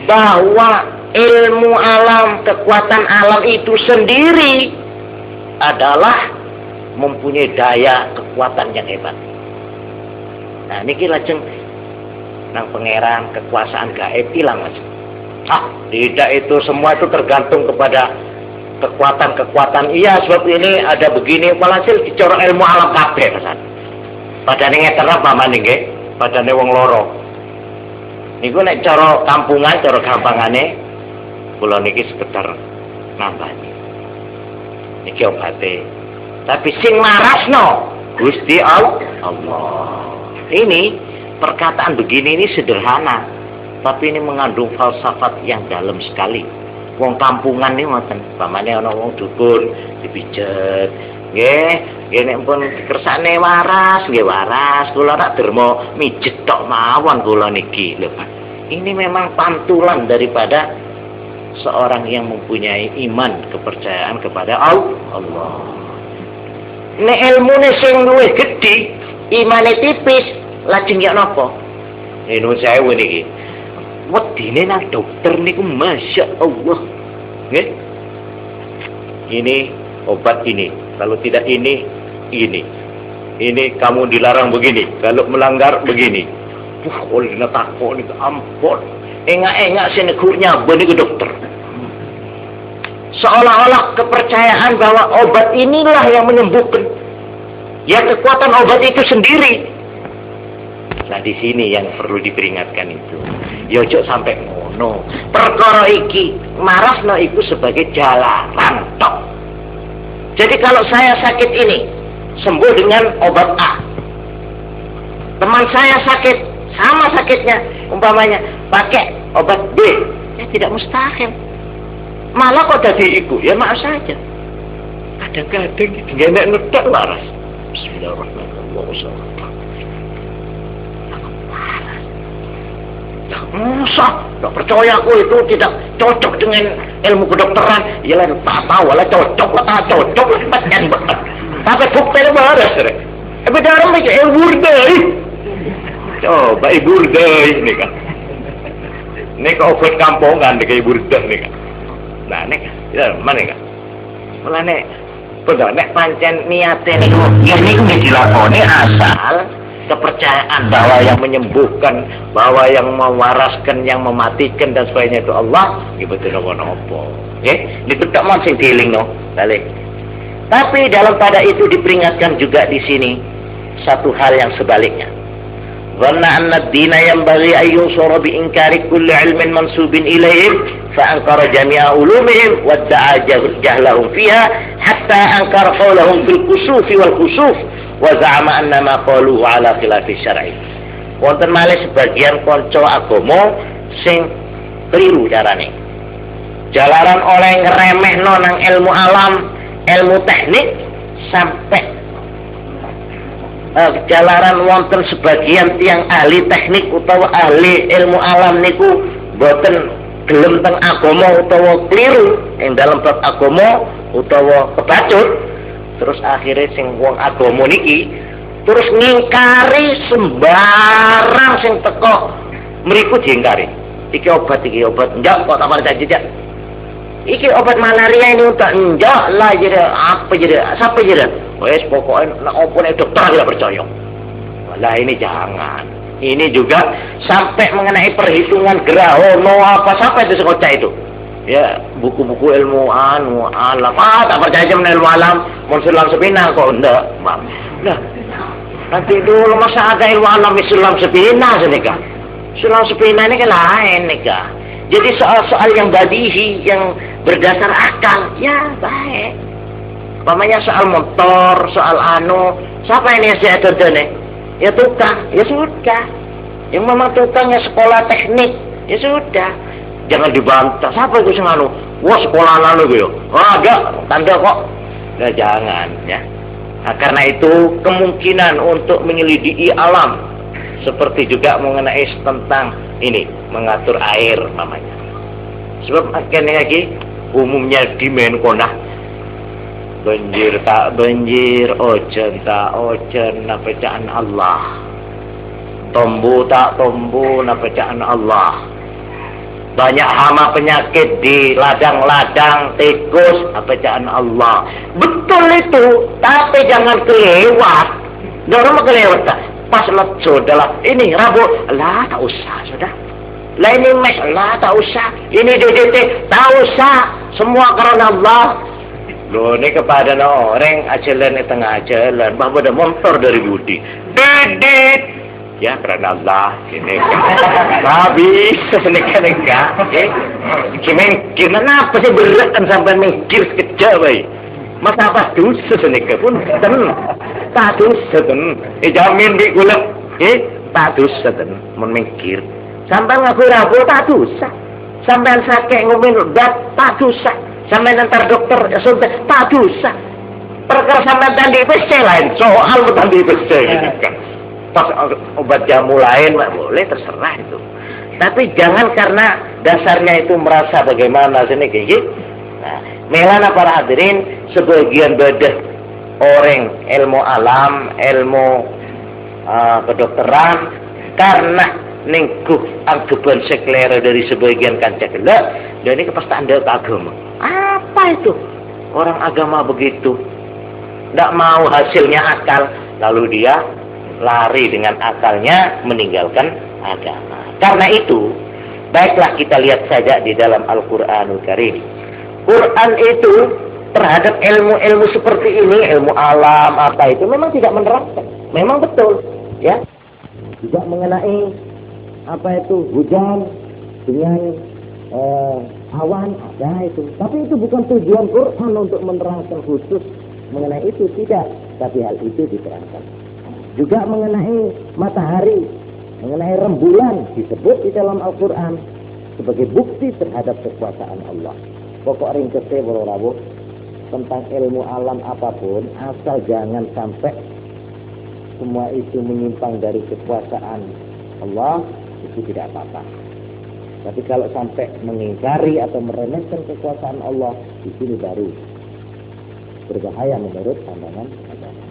bahwa ilmu alam, kekuatan alam itu sendiri adalah mempunyai daya kekuatan yang hebat. Nah niki lajeng nang pangeran kekuasaan gaib hilang lajeng. Tidak, itu semua itu tergantung kepada kekuatan-kekuatan. Iya, sebab ini ada begini, walhasil dicorok ilmu alam kabeh pesan. Padane ngeten apa maneh nggih? Padane wong loro. Niku nek cara kampungan, cara gampangane kula niki sekedar nambani. Niki obate. Tapi sing marasno Gusti Allah. Ini perkataan begini ini sederhana, tapi ini mengandung falsafat yang dalam sekali. Wong kampungan nih ngoten, pamane ana wong dukun dipijet. Nggih nek pun kersane waras, nggih waras, kula nak derma mijet tok mawon kula niki. Lho, ini memang pantulan daripada seorang yang mempunyai iman, kepercayaan kepada Allah. Nek ilmune sing luwih gedhi, imane tipis, lajeng ya napa? Nuwun sewu niki. Wedine nang dokter niku Masya Allah. Nggih. Ini obat ini, kalau tidak ini. Ini kamu dilarang begini, kalau melanggar begini. Oleh takut niku ampun. Engak-engak sinegurnya benih ke dokter. Seolah-olah kepercayaan bahwa obat inilah yang menyembuhkan. Ya, kekuatan obat itu sendiri. Nah, di sini yang perlu diperingatkan itu. Ya ojo sampai ngono. Perkara iki marasno iku sebagai jalaran tok. Jadi kalau saya sakit ini sembuh dengan obat A. Teman saya sakit sama sakitnya, umpamanya pakai obat B. Ya tidak mustahil. Malah kok tadi iku, ya maaf saja. Kadang-kadang nggak enak nedak waras. Bismillahirrahmanirrahim. Masa tak percaya aku itu tidak cocok dengan ilmu kedokteran. Yalah tak tahu lah cocok lah tak cocok lah macam betul. Tapi bukti waras rek. Benar macam ilmu deh. Coba ibu deh ini kan. Ini kau obat kampungan dekat ibu deh ini kan. Nah ini kan, mana kan? Malah nek, betul nek pancen niatnya nih. Ya ini udah dilakoni asal kepercayaan bahwa yang menyembuhkan, bahwa yang mewaraskan, yang mematikan dan sebagainya itu Allah, gitu nopo-nopo. Ya, itu tak mau sing dieling no, balik. Tapi dalam pada itu diperingatkan juga di sini satu hal yang sebaliknya. Dhanna anna ad-dina yanbaghi an yusara bi inkari kulli ilmin mansubin ilaihim fa ankara jami'a ulumihim wa da'a jahlahum fiha hatta ankara qawlahum bil kusufi wal kusuf wa za'ama anna ma qaluhu ala khilafi syar'i. Wonten malih sebagian kanca agama sing keliru carane. Jalaran oleh ngremehno nang ilmu alam, ilmu teknik sampai jalaran wonten sebagian tiang ahli teknik utawa ahli ilmu alam niku boten gelem teng agama utawa keliru ing dalam bab agama utawa kebacut. Terus akhirnya sing wong agama niki terus ngingkari sembarang sing teko mriku diingkari. Iki obat enggak kok tak percaya tidak. Iki obat malaria ini untuk enggak lah jadi apa jadi siapa jadi. Wes pokoknya nak opo nek dokter tidak percaya. Walah ini jangan. Ini juga sampai mengenai perhitungan grahono apa sampai itu sekocak itu. Ya buku-buku ilmu alam tak percaya aja ilmu alam Islam sepina kok enggak mam. Nah nanti dulu masa ada ilmu alam Islam sepina senika. Islam sepina ini kan lain nika. Jadi soal-soal yang badihi yang berdasar akal ya baik. Umpamanya soal motor, soal siapa ini yang saya nih? Ya tukang, ya sudah. Yang memang tukangnya sekolah teknik, ya sudah. Jangan dibantah. Siapa itu sing Wah sekolah gitu. Ada tanda kok. Nah, jangan ya. Nah, karena itu kemungkinan untuk menyelidiki alam seperti juga mengenai tentang ini mengatur air namanya. Sebab akhirnya lagi umumnya di Menkonah. Banjir tak banjir, ojen tak ojen, napecaan Allah. Tombu tak tombu, napecaan Allah. Banyak hama penyakit di ladang-ladang, tikus, napecaan Allah. Betul itu, tapi jangan kelewat. Dorong kelewat tak? Pas leco adalah ini Rabu, lah tak usah sudah. Lah ini mes, lah tak usah. Ini DDT, tak usah. Semua karena Allah. Loh ini kepada orang ajalan di tengah jalan bahwa ada motor dari budi dedek ya karena Allah ini habis senekan enggak gimana apa sih berat sampai mikir sekejap baik masa apa dosa senekan pun tak dosa jamin di gulak tak dosa memikir sampai ngaku rabu tak dosa sampai sakit ngomongin udah tak dosa sampai nanti dokter ya sudah tak dosa perkara sampai tadi PC lain soal tadi PC kan pas obat jamu lain boleh terserah itu tapi jangan karena dasarnya itu merasa bagaimana sini kayak gitu. Nah melana para hadirin sebagian badah orang ilmu alam ilmu kedokteran karena ningkuh anggapan sekelera dari sebagian kancah gelap dan ini kepastian anda agama. Apa itu? Orang agama begitu tidak mau hasilnya akal lalu dia lari dengan akalnya meninggalkan agama. Karena itu baiklah kita lihat saja di dalam Al-Quranul Karim Quran itu terhadap ilmu-ilmu seperti ini, ilmu alam apa itu memang tidak menerapkan. Memang betul, ya. Juga mengenai apa itu hujan dengan awan ada itu. Tapi itu bukan tujuan Quran untuk menerangkan khusus mengenai itu, tidak. Tapi hal itu diterangkan. Juga mengenai matahari, mengenai rembulan disebut di dalam Al-Quran sebagai bukti terhadap kekuasaan Allah. Pokok ringkesnya bro tentang ilmu alam apapun, asal jangan sampai semua itu menyimpang dari kekuasaan Allah, itu tidak apa-apa. Tapi kalau sampai mengingkari atau meremehkan kekuasaan Allah, di sini baru berbahaya menurut pandangan agama.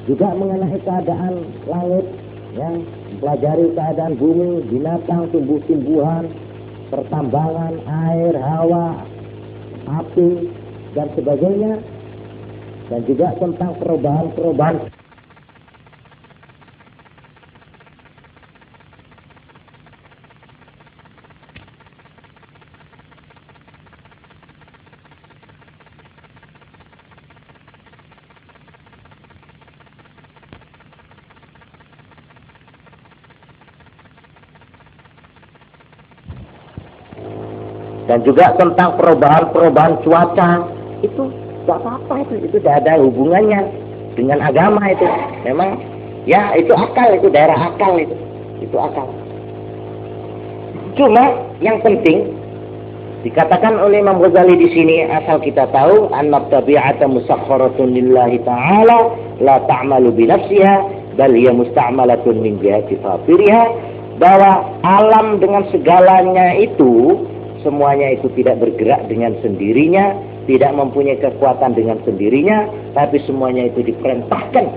Juga mengenai keadaan langit, yang mempelajari keadaan bumi, binatang, tumbuh-tumbuhan, pertambangan, air, hawa, api, dan sebagainya. Dan juga tentang perubahan-perubahan. Dan juga tentang perubahan-perubahan cuaca, itu tidak apa-apa, itu tidak ada hubungannya dengan agama itu. Memang ya itu akal, itu daerah akal itu akal. Cuma yang penting dikatakan oleh Imam Ghazali di sini, asal kita tahu anna tabi'ata musakhkharatun lillahi ta'ala la ta'malu bi nafsiha bal hiya musta'malatun min jihati fatiriha, bahwa alam dengan segalanya itu semuanya itu tidak bergerak dengan sendirinya, tidak mempunyai kekuatan dengan sendirinya, tapi semuanya itu diperintahkan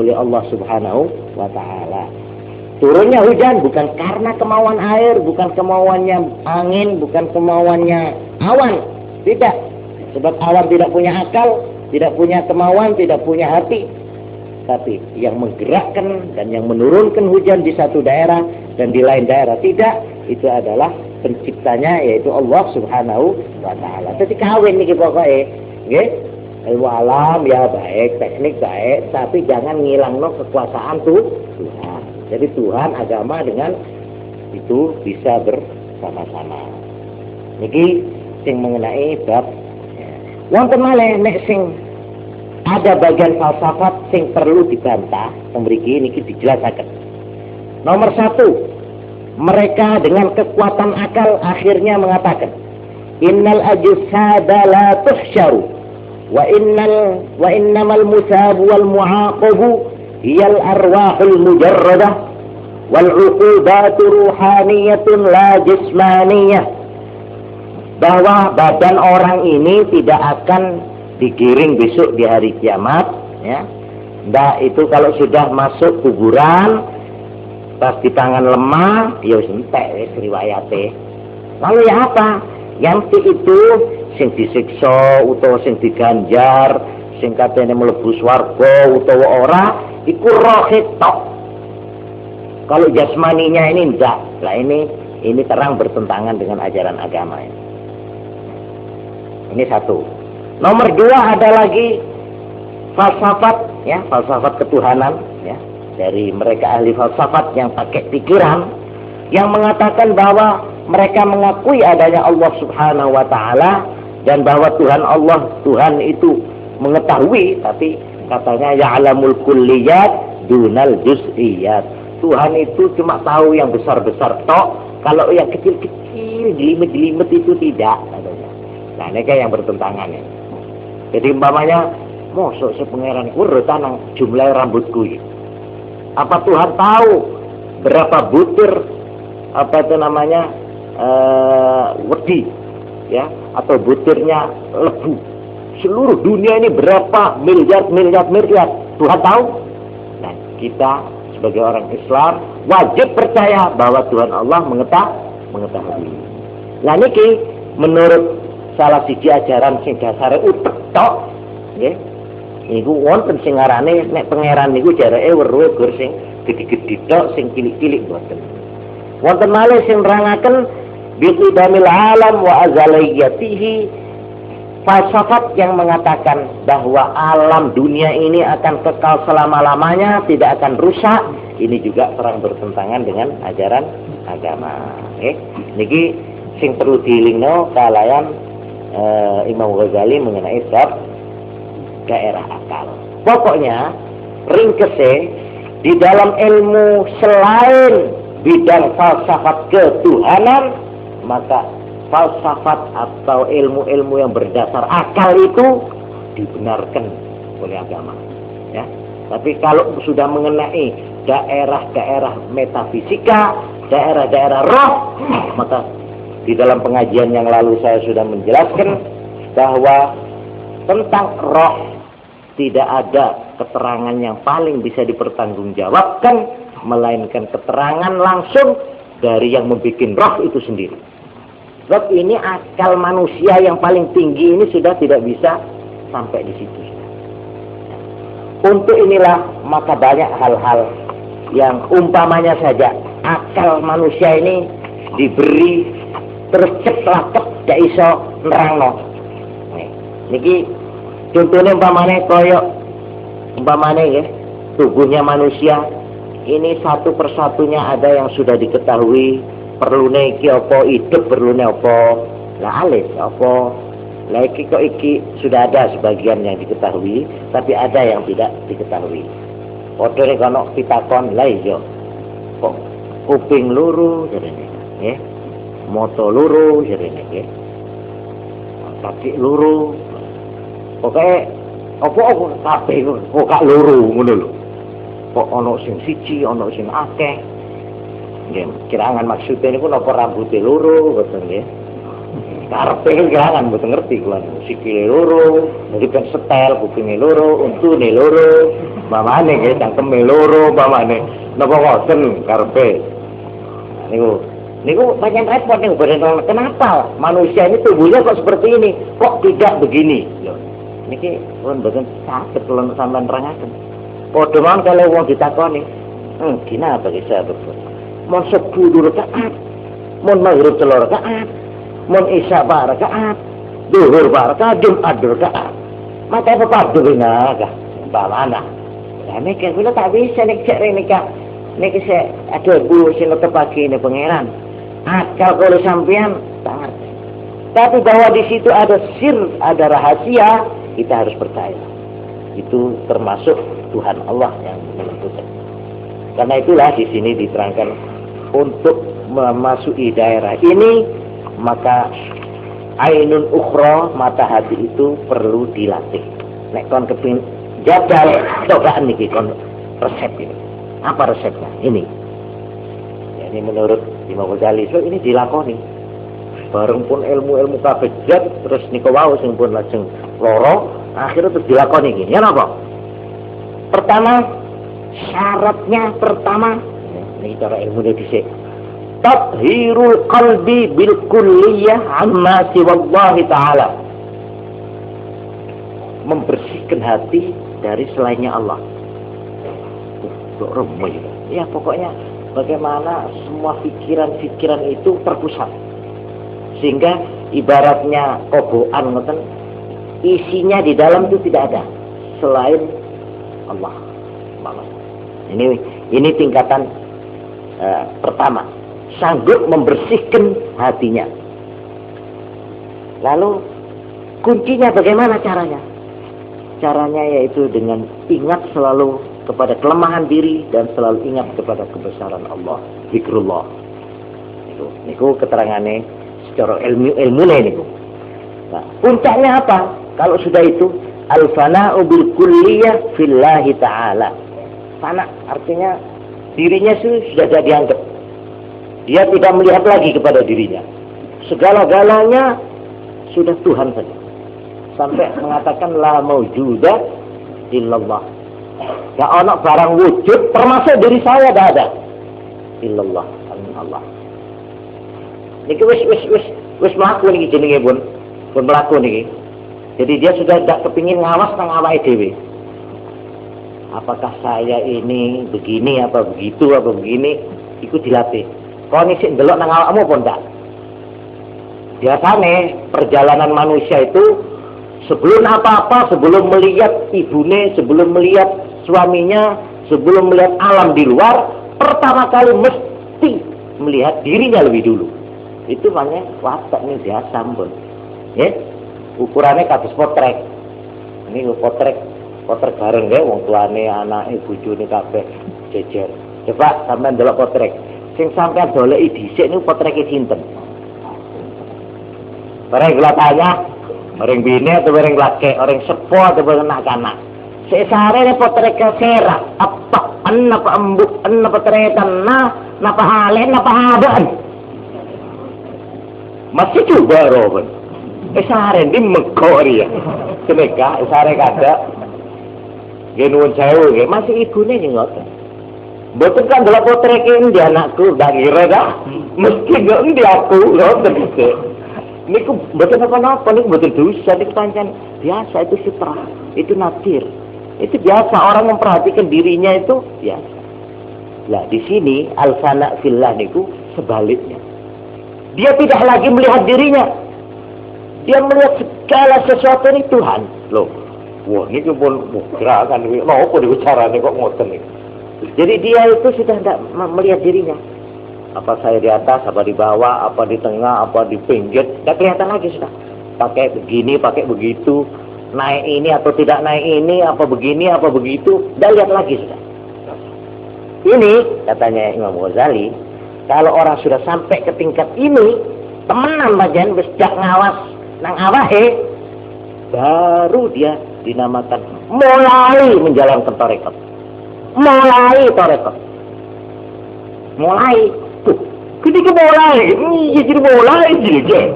oleh Allah Subhanahu wa Ta'ala. Turunnya hujan bukan karena kemauan air, bukan kemauannya angin, bukan kemauannya awan, tidak. Sebab awan tidak punya akal, tidak punya kemauan, tidak punya hati. Tapi yang menggerakkan dan yang menurunkan hujan di satu daerah dan di lain daerah tidak, itu adalah penciptanya, yaitu Allah Subhanahu wa Ta'ala. Jadi kawin nih pokoknya, nggih. Ilmu alam ya baik, teknik baik, tapi jangan ngilangno kekuasaan Tuhan. Jadi Tuhan, agama dengan itu bisa bersama-sama. Niki sing mengenai bab. Wonten malih nek sing ada bagian falsafat sing perlu dibantah, mriki niki dijelasaken. Nomor 1, mereka dengan kekuatan akal akhirnya mengatakan innal ajsada la tuhsyaru wa innamal musabu wal mu'aqabu hiyal arwahul mujarradah wal uqubatu ruhaniyatun la jismaniyah, bahwa badan orang ini tidak akan digiring besok di hari kiamat, ya. Nah, itu kalau sudah masuk kuburan pas di tangan lemah, ya wis entek wis riwayate. Lalu ya apa? Yanti itu sing disiksa utawa sing diganjar, sing katene mlebu swarga utawa ora, iku rohit tok. Kalau jasmaninya ini enggak. Lah ini terang bertentangan dengan ajaran agama ini. Ini 1. Nomor 2 ada lagi falsafat, ya, falsafat ketuhanan, ya. Dari mereka ahli falsafat yang pakai pikiran, yang mengatakan bahwa mereka mengakui adanya Allah Subhanahu wa Ta'ala dan bahwa Tuhan itu mengetahui, tapi katanya ya'lamul kulliyat dunal juz'iyat. Tuhan itu cuma tahu yang besar-besar tok, kalau yang kecil-kecil jelimet-jelimet itu tidak katanya. Nah, ini kayak yang bertentangan ya. Jadi umpamanya mosok sepengeran urutan nang jumlah rambutku ya. Apa Tuhan tahu berapa butir apa itu namanya wedi, ya, atau butirnya lebu seluruh dunia ini berapa miliar Tuhan tahu? Nah, kita sebagai orang Islam wajib percaya bahwa Tuhan Allah mengetahui. Nah niki menurut salah siji ajaran sing dasare utek tok, nggih. Niku wonten sing ngarane nek pangeran niku jarake weruh sing gedhe-gedhe tok, sing cilik-cilik mboten. Wonten malih sing nerangaken biqidamil alam wa azaliyatihi, falsafat yang mengatakan bahwa alam dunia ini akan kekal selama-lamanya, tidak akan rusak, ini juga terang bertentangan dengan ajaran agama. Niki sing perlu dilingno kalayan Imam Ghazali mengenai bab daerah akal. Pokoknya ringkese di dalam ilmu selain bidang falsafat ketuhanan, maka falsafat atau ilmu-ilmu yang berdasar akal itu dibenarkan oleh agama, ya. Tapi kalau sudah mengenai daerah-daerah metafisika, daerah-daerah roh, maka di dalam pengajian yang lalu saya sudah menjelaskan bahwa tentang roh tidak ada keterangan yang paling bisa dipertanggungjawabkan, melainkan keterangan langsung dari yang membuat roh itu sendiri. Sebab ini akal manusia yang paling tinggi ini sudah tidak bisa sampai di situ. Untuk inilah maka banyak hal-hal yang umpamanya saja akal manusia ini diberi terceplak gak iso nerangno. Niki contohnya umpamanya ya, tubuhnya manusia ini satu persatunya ada yang sudah diketahui perlune iki apa, hidup perlune apa, lah alis apa, lah iki kok iki sudah ada sebagian yang diketahui, tapi ada yang tidak diketahui. Padha nek ana pitakon, lah iya kok kuping loro jarene, nggih. Mata loro jarene, nggih. Kaki loro. Pokoke apa kabeh kok gak loro ngono lho. Kok ana sing siji, ana sing akeh. Nggih, kirangan maksudnya niku napa rambuté loro ngoten nggih. Karepe kirangan mboten ngerti kula. Sikile loro, jadi ben setel, kupinge loro, untune loro, mamane nggih cangkeme loro, mamane. Napa ngoten karepe. Niku banyak repot nih, kenapa manusia ini tubuhnya kok seperti ini, kok tidak begini? Loh, niki pun mboten saged kula sampean nerangaken. Padha mawon kalau wong ditakoni, gina apa bisa betul? Mon 10 rakaat, mon maghrib 3 rakaat, mon isya 4 rakaat, zuhur 4 rakaat, Jumat 2 rakaat. Mata apa fardu naga? Bagaimana? Lah nek kula tak bisa nek cek nika. Nek saya ada bu sing tepaki ini pangeran. Akal kalau sampean tak ngerti. Tapi bahwa di situ ada sir, ada rahasia, kita harus percaya. Itu termasuk Tuhan Allah yang menentukan. Karena itulah di sini diterangkan untuk memasuki daerah ini, maka ainun ukhra, mata hati itu perlu dilatih. Nek kon kepin jadal cobaan niki kon resep ini. Apa resepnya? Ini. Ya, ini menurut Imam Ghazali, so ini dilakoni. Bareng pun ilmu-ilmu kabejat terus niku wau sing pun lajeng loro, akhirnya terus dilakoni iki. Ya napa? Pertama, syaratnya pertama, ini cara ilmunya dhisik. Tathhirul qalbi bil kulliyah amma siwallahi ta'ala. Membersihkan hati dari selainnya Allah. Ya pokoknya bagaimana semua pikiran-pikiran itu terpusat. Sehingga ibaratnya kobokan ngoten, isinya di dalam itu tidak ada selain Allah. Ini tingkatan pertama, sanggup membersihkan hatinya. Lalu kuncinya bagaimana caranya? Caranya yaitu dengan ingat selalu kepada kelemahan diri dan selalu ingat kepada kebesaran Allah, zikrullah. Niku keterangannya secara ilmu niku. Nah, puncaknya apa? Kalau sudah itu al-fana'u bil kulliyah fillahi ta'ala. Fana artinya dirinya sudah tidak dianggap. Dia tidak melihat lagi kepada dirinya. Segala-galanya sudah Tuhan saja. Sampai mengatakan la maujuda illallah. Gak ada barang wujud termasuk diri saya gak ada. Illallah, Allah. Niki wis mlaku niki jenenge pun mlaku niki. Jadi dia sudah tidak kepingin ngawas nang awake dhewe. Apakah saya ini begini apa begitu apa begini, iku dilatih. Kau ini sik ndelok nang awakmu apa ndak? biasanya perjalanan manusia itu sebelum apa-apa, sebelum melihat ibunya, sebelum melihat suaminya, sebelum melihat alam di luar, pertama kali mesti melihat dirinya lebih dulu. Itu makanya watak ini biasa, Mbak. Ya, ukurannya kados potrek. Ini potrek bareng ya, wong tuane, anake, bojone kabeh jejer. Coba sampean delok potrek. Sing sampean doleki dhisik niku potreke sinten? Bareng kula tanya, bareng bine atau bareng laki, orang sepo atau bareng anak-anak. Sesare potreke serak, apa apa embuk, apa teretan, napa halen, napa hadan. Masih juga Robin. Sare di megori ya. Seneka sare kada. Genuun sewu ge, masih ibune nih ngoten. Betul kan dalam potreke endi anakku, dak kira dah. Mesti gak endi aku, ngoten iki. Niku betul apa-apa, niku betul dosa, niku pancen biasa, itu fitrah, itu natir, itu biasa orang memperhatikan dirinya itu biasa. Nah di sini al-fana fillah niku sebaliknya, dia tidak lagi melihat dirinya, dia melihat segala sesuatu ini Tuhan. Loh, wah niku pun gerakan, mau apa diucarane kok ngoten niku. Jadi dia itu sudah tidak melihat dirinya. Apa saya di atas, apa di bawah, apa di tengah, apa di pinggir, tidak kelihatan lagi sudah. Pakai begini, pakai begitu, naik ini atau tidak naik ini, apa begini, apa begitu, tidak lihat lagi sudah. Ini katanya Imam Ghazali, kalau orang sudah sampai ke tingkat ini, temenan bagian sejak ngawas nang awahe, baru dia dinamakan mulai menjalankan tarekat, mulai tarekat, mulai. Tuh, ketika mulai, jadi mulai jadi.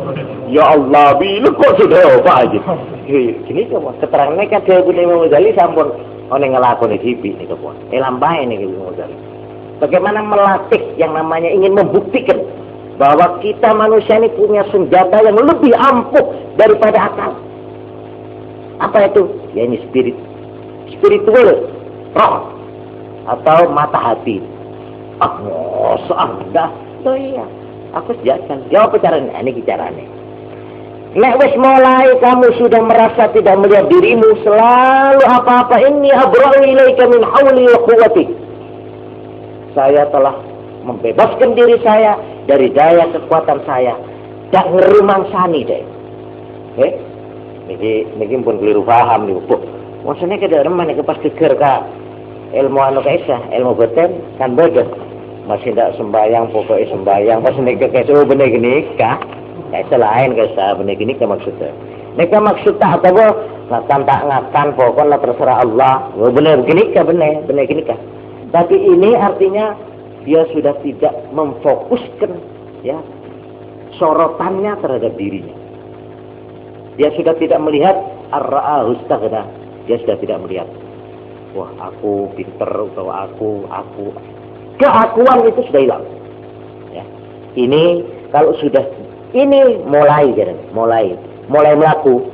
Ya Allah, bila kok sudah apa aja? Gini kok, keterangannya kan dia punya Imam Ghazali sampun, orang ngelakon di TV nih kok. Lambai nih Imam Ghazali. Bagaimana melatih yang namanya ingin membuktikan bahwa kita manusia ini punya senjata yang lebih ampuh daripada akal. Apa itu? Ya ini spiritual, roh atau mata hati. Dah. So iya. Aku jelaskan. Jawab caranya. Ini caranya. Nek wis mulai kamu sudah merasa tidak melihat dirimu, selalu apa-apa ini abra'u ilaika min hauli wa quwwati. Saya telah membebaskan diri saya dari daya kekuatan saya. Tak ngerumangsani deh. Niki pun keliru paham nih, Bu. Maksudnya kada reman nek pas geger ka ilmu anu kaisa, ilmu batin kan bodoh. Masih tidak sembahyang, pokoknya sembahyang. Pas nikah kaisa bener gini kah? Kaisa lain kaisa bener gini kah maksudnya? Nikah maksudnya apa bu? Ngakan pokoknya terserah Allah. Bener gini kah bener gini kah? Tapi ini artinya dia sudah tidak memfokuskan ya sorotannya terhadap dirinya. Dia sudah tidak melihat ar-ra'ahu istaghna. Dia sudah tidak melihat. Wah, aku pinter atau aku. Keakuan itu sudah hilang. Ya. Ini kalau sudah ini mulai melaku,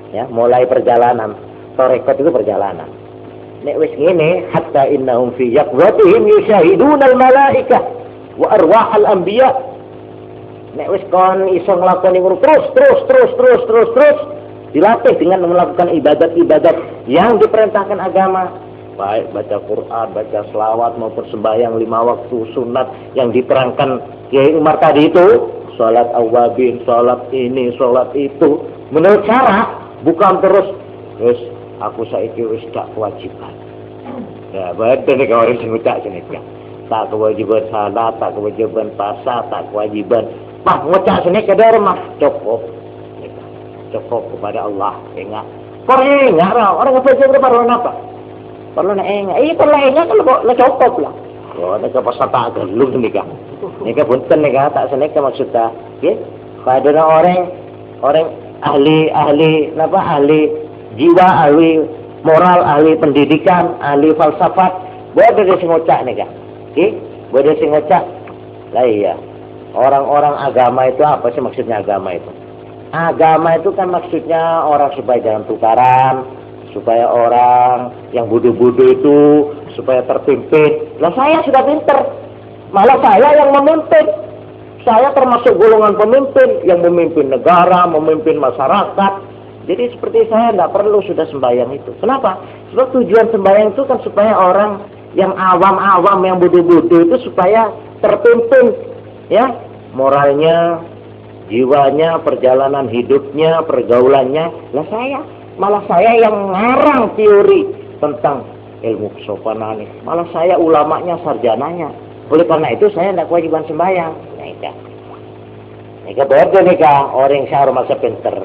ya, mulai perjalanan. Tarekat itu perjalanan. Nek wis ngene hatta innahum fi yaqwatihim yushahiduna al-malaikah wa arwah al-anbiya. Nek wis kon iso nglakoni ngono terus dilatih dengan melakukan ibadat-ibadat yang diperintahkan agama. Baik baca Quran, baca selawat maupun sembahyang 5 waktu sunat yang diterangkan Kiai Umar tadi itu, salat awabin, salat ini, salat itu, menurut cara, bukan terus aku saiki wis gak kewajiban. Ya, betul nek orang sing ngucap senika. Tak kewajiban salat, tak kewajiban puasa, tak kewajiban. Pak ngucap senika kada mah cukup. Cukup kepada Allah, ingat. Kok ingat orang apa sih perlu apa? Perlu nak ingat. Perlu ingat kalau kok nak cukup lah. Oh, nak pasal tak gelung senika. Nika punten nika tak senika maksudnya. Nggih. Pada orang ahli jiwa, ahli moral, ahli pendidikan, ahli falsafat, boleh dia ngocak nih kan? Boleh dia ngocak. Lah iya. Orang-orang agama itu apa sih maksudnya agama itu? Agama itu kan maksudnya orang supaya jangan tukaran, supaya orang yang bodoh-bodoh itu supaya terpimpin. Lah saya sudah pinter, malah saya yang memimpin. Saya termasuk golongan pemimpin yang memimpin negara, memimpin masyarakat. Jadi seperti saya tidak perlu sudah sembahyang itu. Kenapa? Sebab tujuan sembahyang itu kan supaya orang yang awam-awam, yang bodoh-bodoh itu supaya terpimpin, ya, moralnya, jiwanya, perjalanan hidupnya, pergaulannya. Malah saya yang ngarang teori tentang ilmu kesopanan. Malah saya ulamanya, sarjananya. Oleh karena itu saya tidak kewajiban sembahyang. Nika beda nika orang yang saya masa pinter.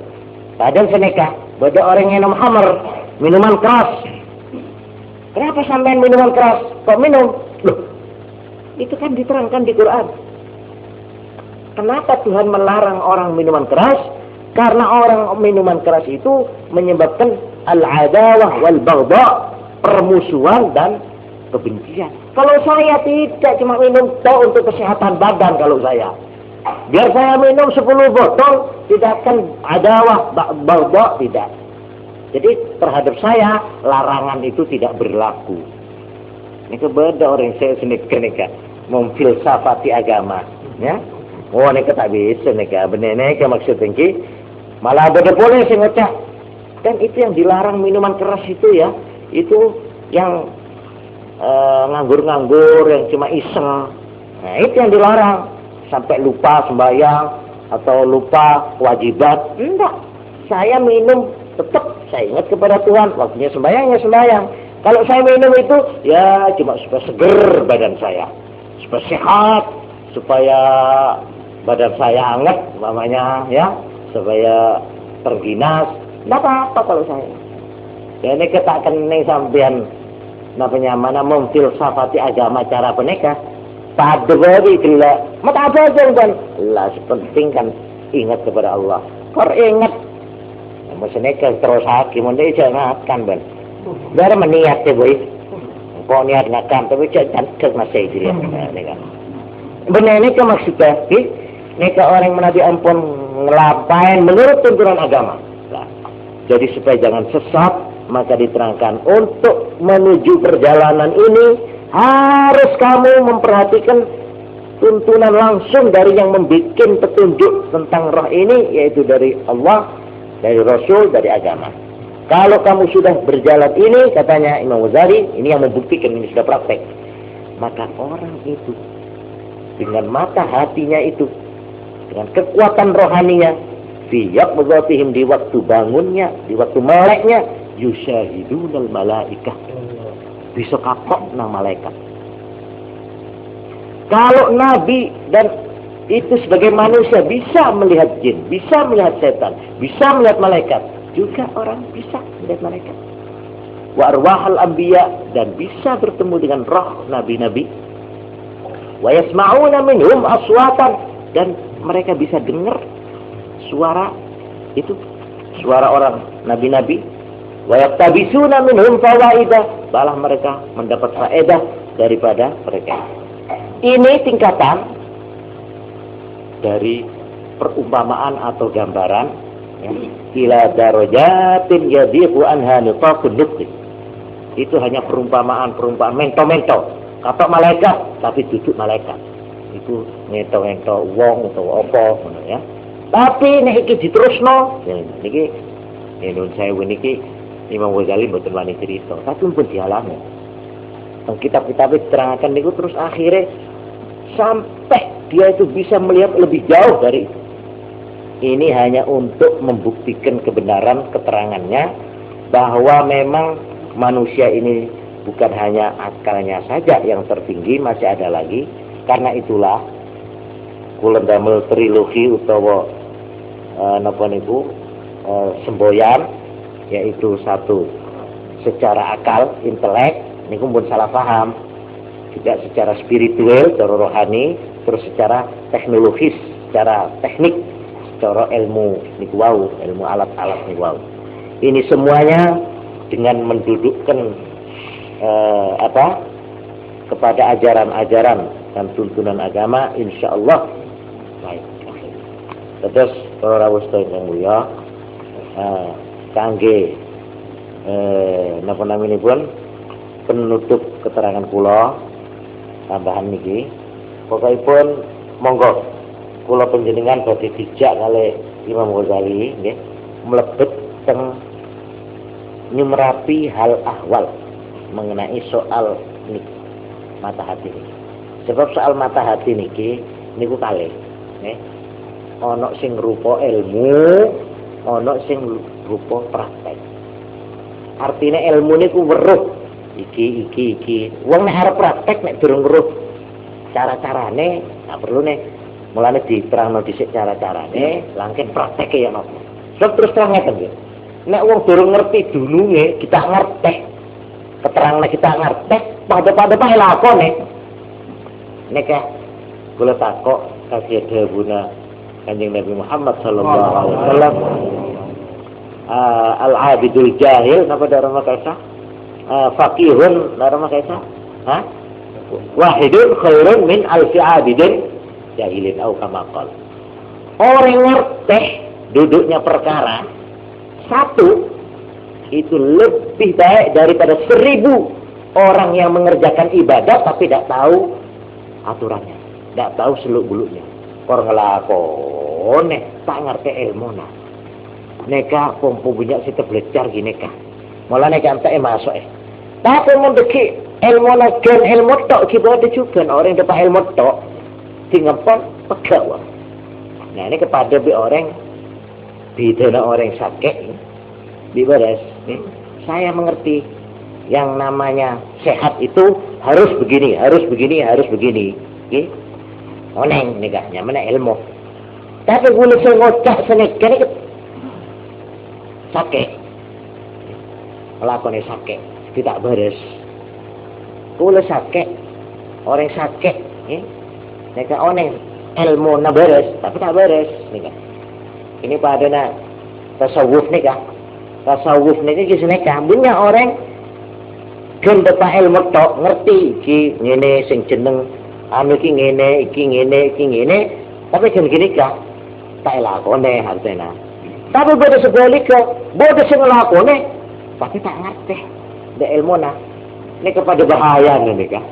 Padahal senika beda orang yang minum khamr, minuman keras. Kenapa sampean minuman keras? Kok minum? Loh, itu kan diterangkan di Quran. Kenapa Tuhan melarang orang minuman keras? Karena orang minuman keras itu menyebabkan al-adawah wal baghdha, permusuhan dan kebencian. Kalau saya tidak, cuma minum untuk kesehatan badan kalau saya. Biar saya minum 10 botol, tidak akan adawah baghdha, tidak. Jadi terhadap saya larangan itu tidak berlaku. Ini beda orang saya sendiri memfilsafati agama, ya. Oh, ini tak bisa nih, benar nih maksud tinggi. Malah beda boleh sih ngocak. Dan itu yang dilarang minuman keras itu ya, itu yang nganggur-nganggur, yang cuma iseng. Nah, itu yang dilarang. Sampai lupa sembahyang atau lupa kewajiban. Enggak. Saya minum tetap saya ingat kepada Tuhan. Waktunya sembahyang ya sembahyang. Kalau saya minum itu ya cuma supaya seger badan saya, supaya sehat, supaya badan saya hangat, mamanya ya, supaya terginas. Tidak apa-apa kalau saya. Ya ini kita akan sampean namanya mana memfilsafati agama cara peneka. Pada bagi gila, mata apa aja kan? Lah penting kan ingat kepada Allah. Kau ingat, maksudnya terus hakim, mesti jangan kan ben. Biar meniat ya boy. Kau niat ngakan, tapi jangan masih dia. Benar ini kan maksudnya, mereka orang menabi ampun ngelapain menurut tuntunan agama. Nah, jadi supaya jangan sesat, maka diterangkan untuk menuju perjalanan ini harus kamu memperhatikan tuntunan langsung dari yang membuat petunjuk tentang roh ini, yaitu dari Allah, dari Rasul, dari agama. Kalau kamu sudah berjalan ini, katanya Imam Ghazali, ini yang membuktikan, ini sudah praktek, maka orang itu dengan mata hatinya itu, dengan kekuatan rohaninya, fi yaqdhatihim, di waktu bangunnya, di waktu meleknya, yusyahidunal malaikah, bisa kapok nang malaikat. Kalau Nabi dan itu sebagai manusia bisa melihat jin, bisa melihat setan, bisa melihat malaikat, juga orang bisa melihat malaikat. Wa arwahal anbiya, dan bisa bertemu dengan roh nabi-nabi. Wa yasma'una minhum aswatan, dan mereka bisa dengar suara itu, suara orang nabi-nabi. Wa yaktabisuna minhum fawaidah, malah mereka mendapat faedah daripada mereka. Ini tingkatan dari perumpamaan atau gambaran ya, ila darajatin yadiqu anha nitaqun nutq. Itu hanya perumpamaan mento-mento. Kata malaikat tapi duduk malaikat. Itu mento-mento wong atau apa ya. Tapi nek iki diterusno, niki nun saya niki Imam Ghazali mboten wani cerita, tapi pun dialami. Teng kitab-kitab diterangkan niku terus akhirnya sampai dia itu bisa melihat lebih jauh dari itu. Ini hanya untuk membuktikan kebenaran keterangannya bahwa memang manusia ini bukan hanya akalnya saja yang tertinggi, masih ada lagi. Karena itulah kula ndamel trilogi utawa napa niku semboyan, yaitu satu secara akal, intelek, ini pun salah paham, juga secara spiritual, secara rohani, terus secara teknologis, secara teknik, secara ilmu niku wau, ilmu alat-alat niku wau. Ini semuanya dengan mendudukkan kepada ajaran-ajaran dan tuntunan agama, insya Allah baik. Terus para rawuh yang mulia, kangge napa namanya pun penutup keterangan kula tambahan niki, pokokipun monggo kula panjenengan badhe dijak kalih Imam Ghazali nggih mlebet teng nyumrapi hal ahwal mengenai soal niki mata hati niki. Sebab soal mata hati niki niku kalih nggih. Ana sing rupa ilmu, ana sing rupa praktek. Artinya ilmu niku weruh iki. Wong nek arep praktek nek durung weruh cara-carane, tak perlu nih. Mulane diterangno dhisik cara-carane, langken prakteke ya napa. Sebab terus terang ngeten nggih. Nek wong durung ngerti dununge, kita ngerti. Keterangan kita ngerti, pada pae lakone. Nek kula takok kasih dawuhna Kanjeng Nabi Muhammad sallallahu alaihi wasallam, al-abidul jahil napa darama kaisa? Faqihun darama kaisa? Ha? Wahidun khairun min alfi abidin jahilin au kama qala. Orang ngerti duduknya perkara satu itu lebih baik daripada 1000 orang yang mengerjakan ibadah tapi tidak tahu aturannya, tidak tahu seluk-beluknya. Kor ngelakone tak ngerti ilmu nah. Neka pompo punya si belajar gini kah. Malah neka entek masuk Tapi mendeki ilmu nagen ilmu tok ki bodo juga orang dapat ilmu tok tinggal pegawa. Nah ini kepada orang bidana orang sakit diberes nih. Saya mengerti yang namanya sehat itu harus begini. Okay? Oneng nih kak, mana ilmu. Tapi boleh saya ngocak senekan ini sakit. Melakukan sakit tidak beres. Boleh sakit orang sakit, mereka oneng ilmu na beres tapi tak beres nih kak. Ini pada na tasawuf nih kak. Tasawuf nih kisah punya orang kan dapat ilmu tok ngerti iki ngene sing jeneng anu iki ngene tapi kan gini kak tak lakone hartena. Tapi bodoh sebaliknya bodoh sing lakone tapi tak ngerti de ilmu na ini kepada bahaya nih kak.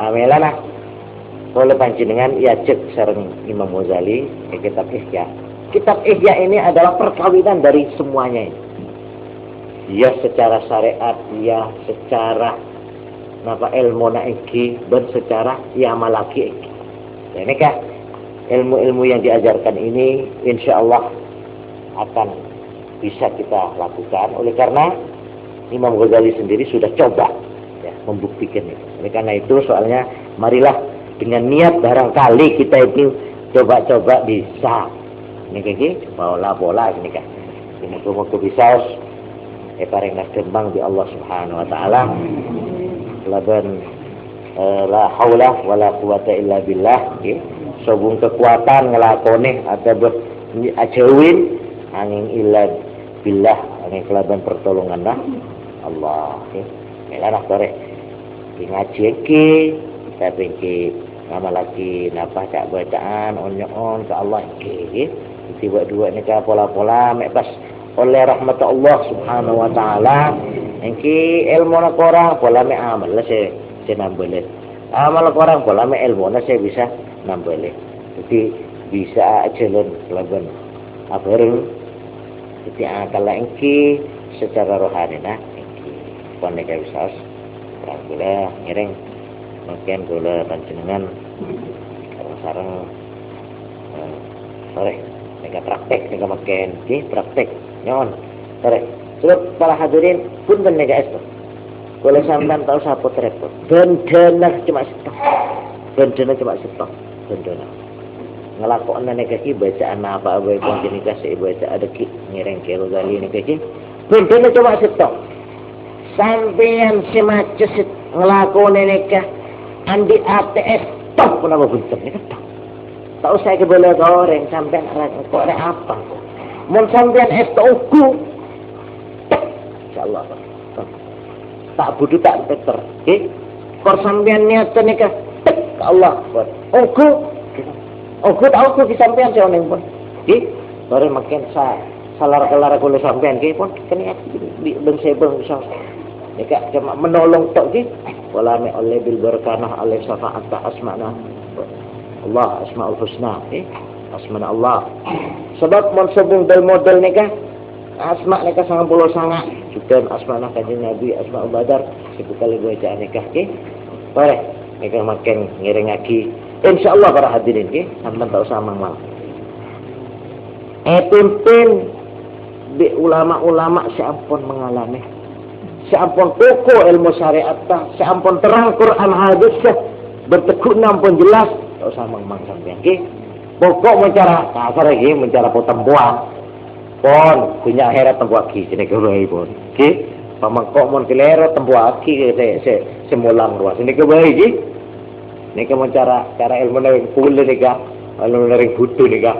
Amelana oleh panjenengan ya cek sareng Imam Ghazali kitab Ihya. Kitab Ihya ini adalah perkawinan dari semuanya ini. Ya secara syariat, ya secara napa ilmu iki dan secara ya malaki iki. Ini kah ilmu-ilmu yang diajarkan ini insya Allah akan bisa kita lakukan. Oleh karena Imam Ghazali sendiri sudah coba ya, membuktikan itu. Oleh karena itu soalnya marilah dengan niat barangkali kita itu coba-coba bisa. Ini kayak bola ini kan. Ini tuh bisa paring nasdembang di Allah Subhanahu wa taala. Laban la haula wala quwata illa billah nggih. Sobung kekuatan ngelakone atau ajawin angin illa billah angin kelaban pertolongan Allah nggih. Melarah sore ngaji iki kita iki nama lagi napa cak bacaan onyon ke Allah iki tiba dua ni pola-pola mek pas oleh rahmat Allah Subhanahu wa taala engki ilmu nak orang pola mek amal lah saya nambah amal orang pola mek ilmu nak saya bisa nambah jadi bisa jalan laban abareng jadi akal engki secara rohani nah engki pon nek bisa gula ngiring mungkin gula panjenengan sareng sore nek praktek nek makan di praktek nyon sore sebab para hadirin pun nek es kalau sampean tahu siapa repot bendana cuma setok bendana ngelakokna nek iki bacaan apa bae panjenengan kasih baca ada ki ngiring ke Ghazali nek iki bendana cuma setok sampean semaces ngelakone nek andi ATS top pun apa bentuk nek tak usah kebela goreng sampean kok ada apa mun sampean es uku insyaallah tak budu tak peter kor sampean niat nikah ke Allah uku tak uku di sampean seoneng pun bare makin salar-salar kula sampean pun kena bengse bisa nikah cuma menolong tok pola me oleh bil berkanah oleh syafaat asmana Allah asmaul husna, asma Allah. Sebab mon sebung del model nikah asma nikah 99 juga asma kanjeng Nabi, asma Badar sekali gue aja nikah boleh nikah makin ngiring lagi insyaallah para hadirin sampean tak usah mang-mang pimpin di ulama-ulama seampun mengalami seampun toko ilmu syariat seampun terang Quran hadis bertekun ampun jelas tak usah mang-mang sampean pokok mencara kasar lagi mencara potempuan pon punya akhirat tembuaki sini kebaik pon pamangkok mon kelero tembuaki se mulang ruas sini kebaik ini mencara cara ilmu nering pula nika ilmu nering butuh nika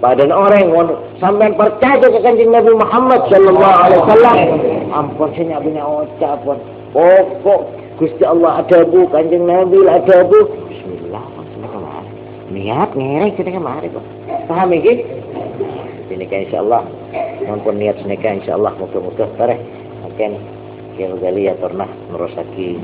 padan orang mon sampean percaya ke kanjeng Nabi Muhammad sallallahu alaihi wasallam ampun senya punya ucap pon pokok Gusti Allah ada bu kanjeng Nabi ada bu bismillah niat ngereng kita kemari kok paham iki ini kan insyaallah maupun niat nikah insyaallah mudah-mudahan bareh akan kira gali ya pernah merosaki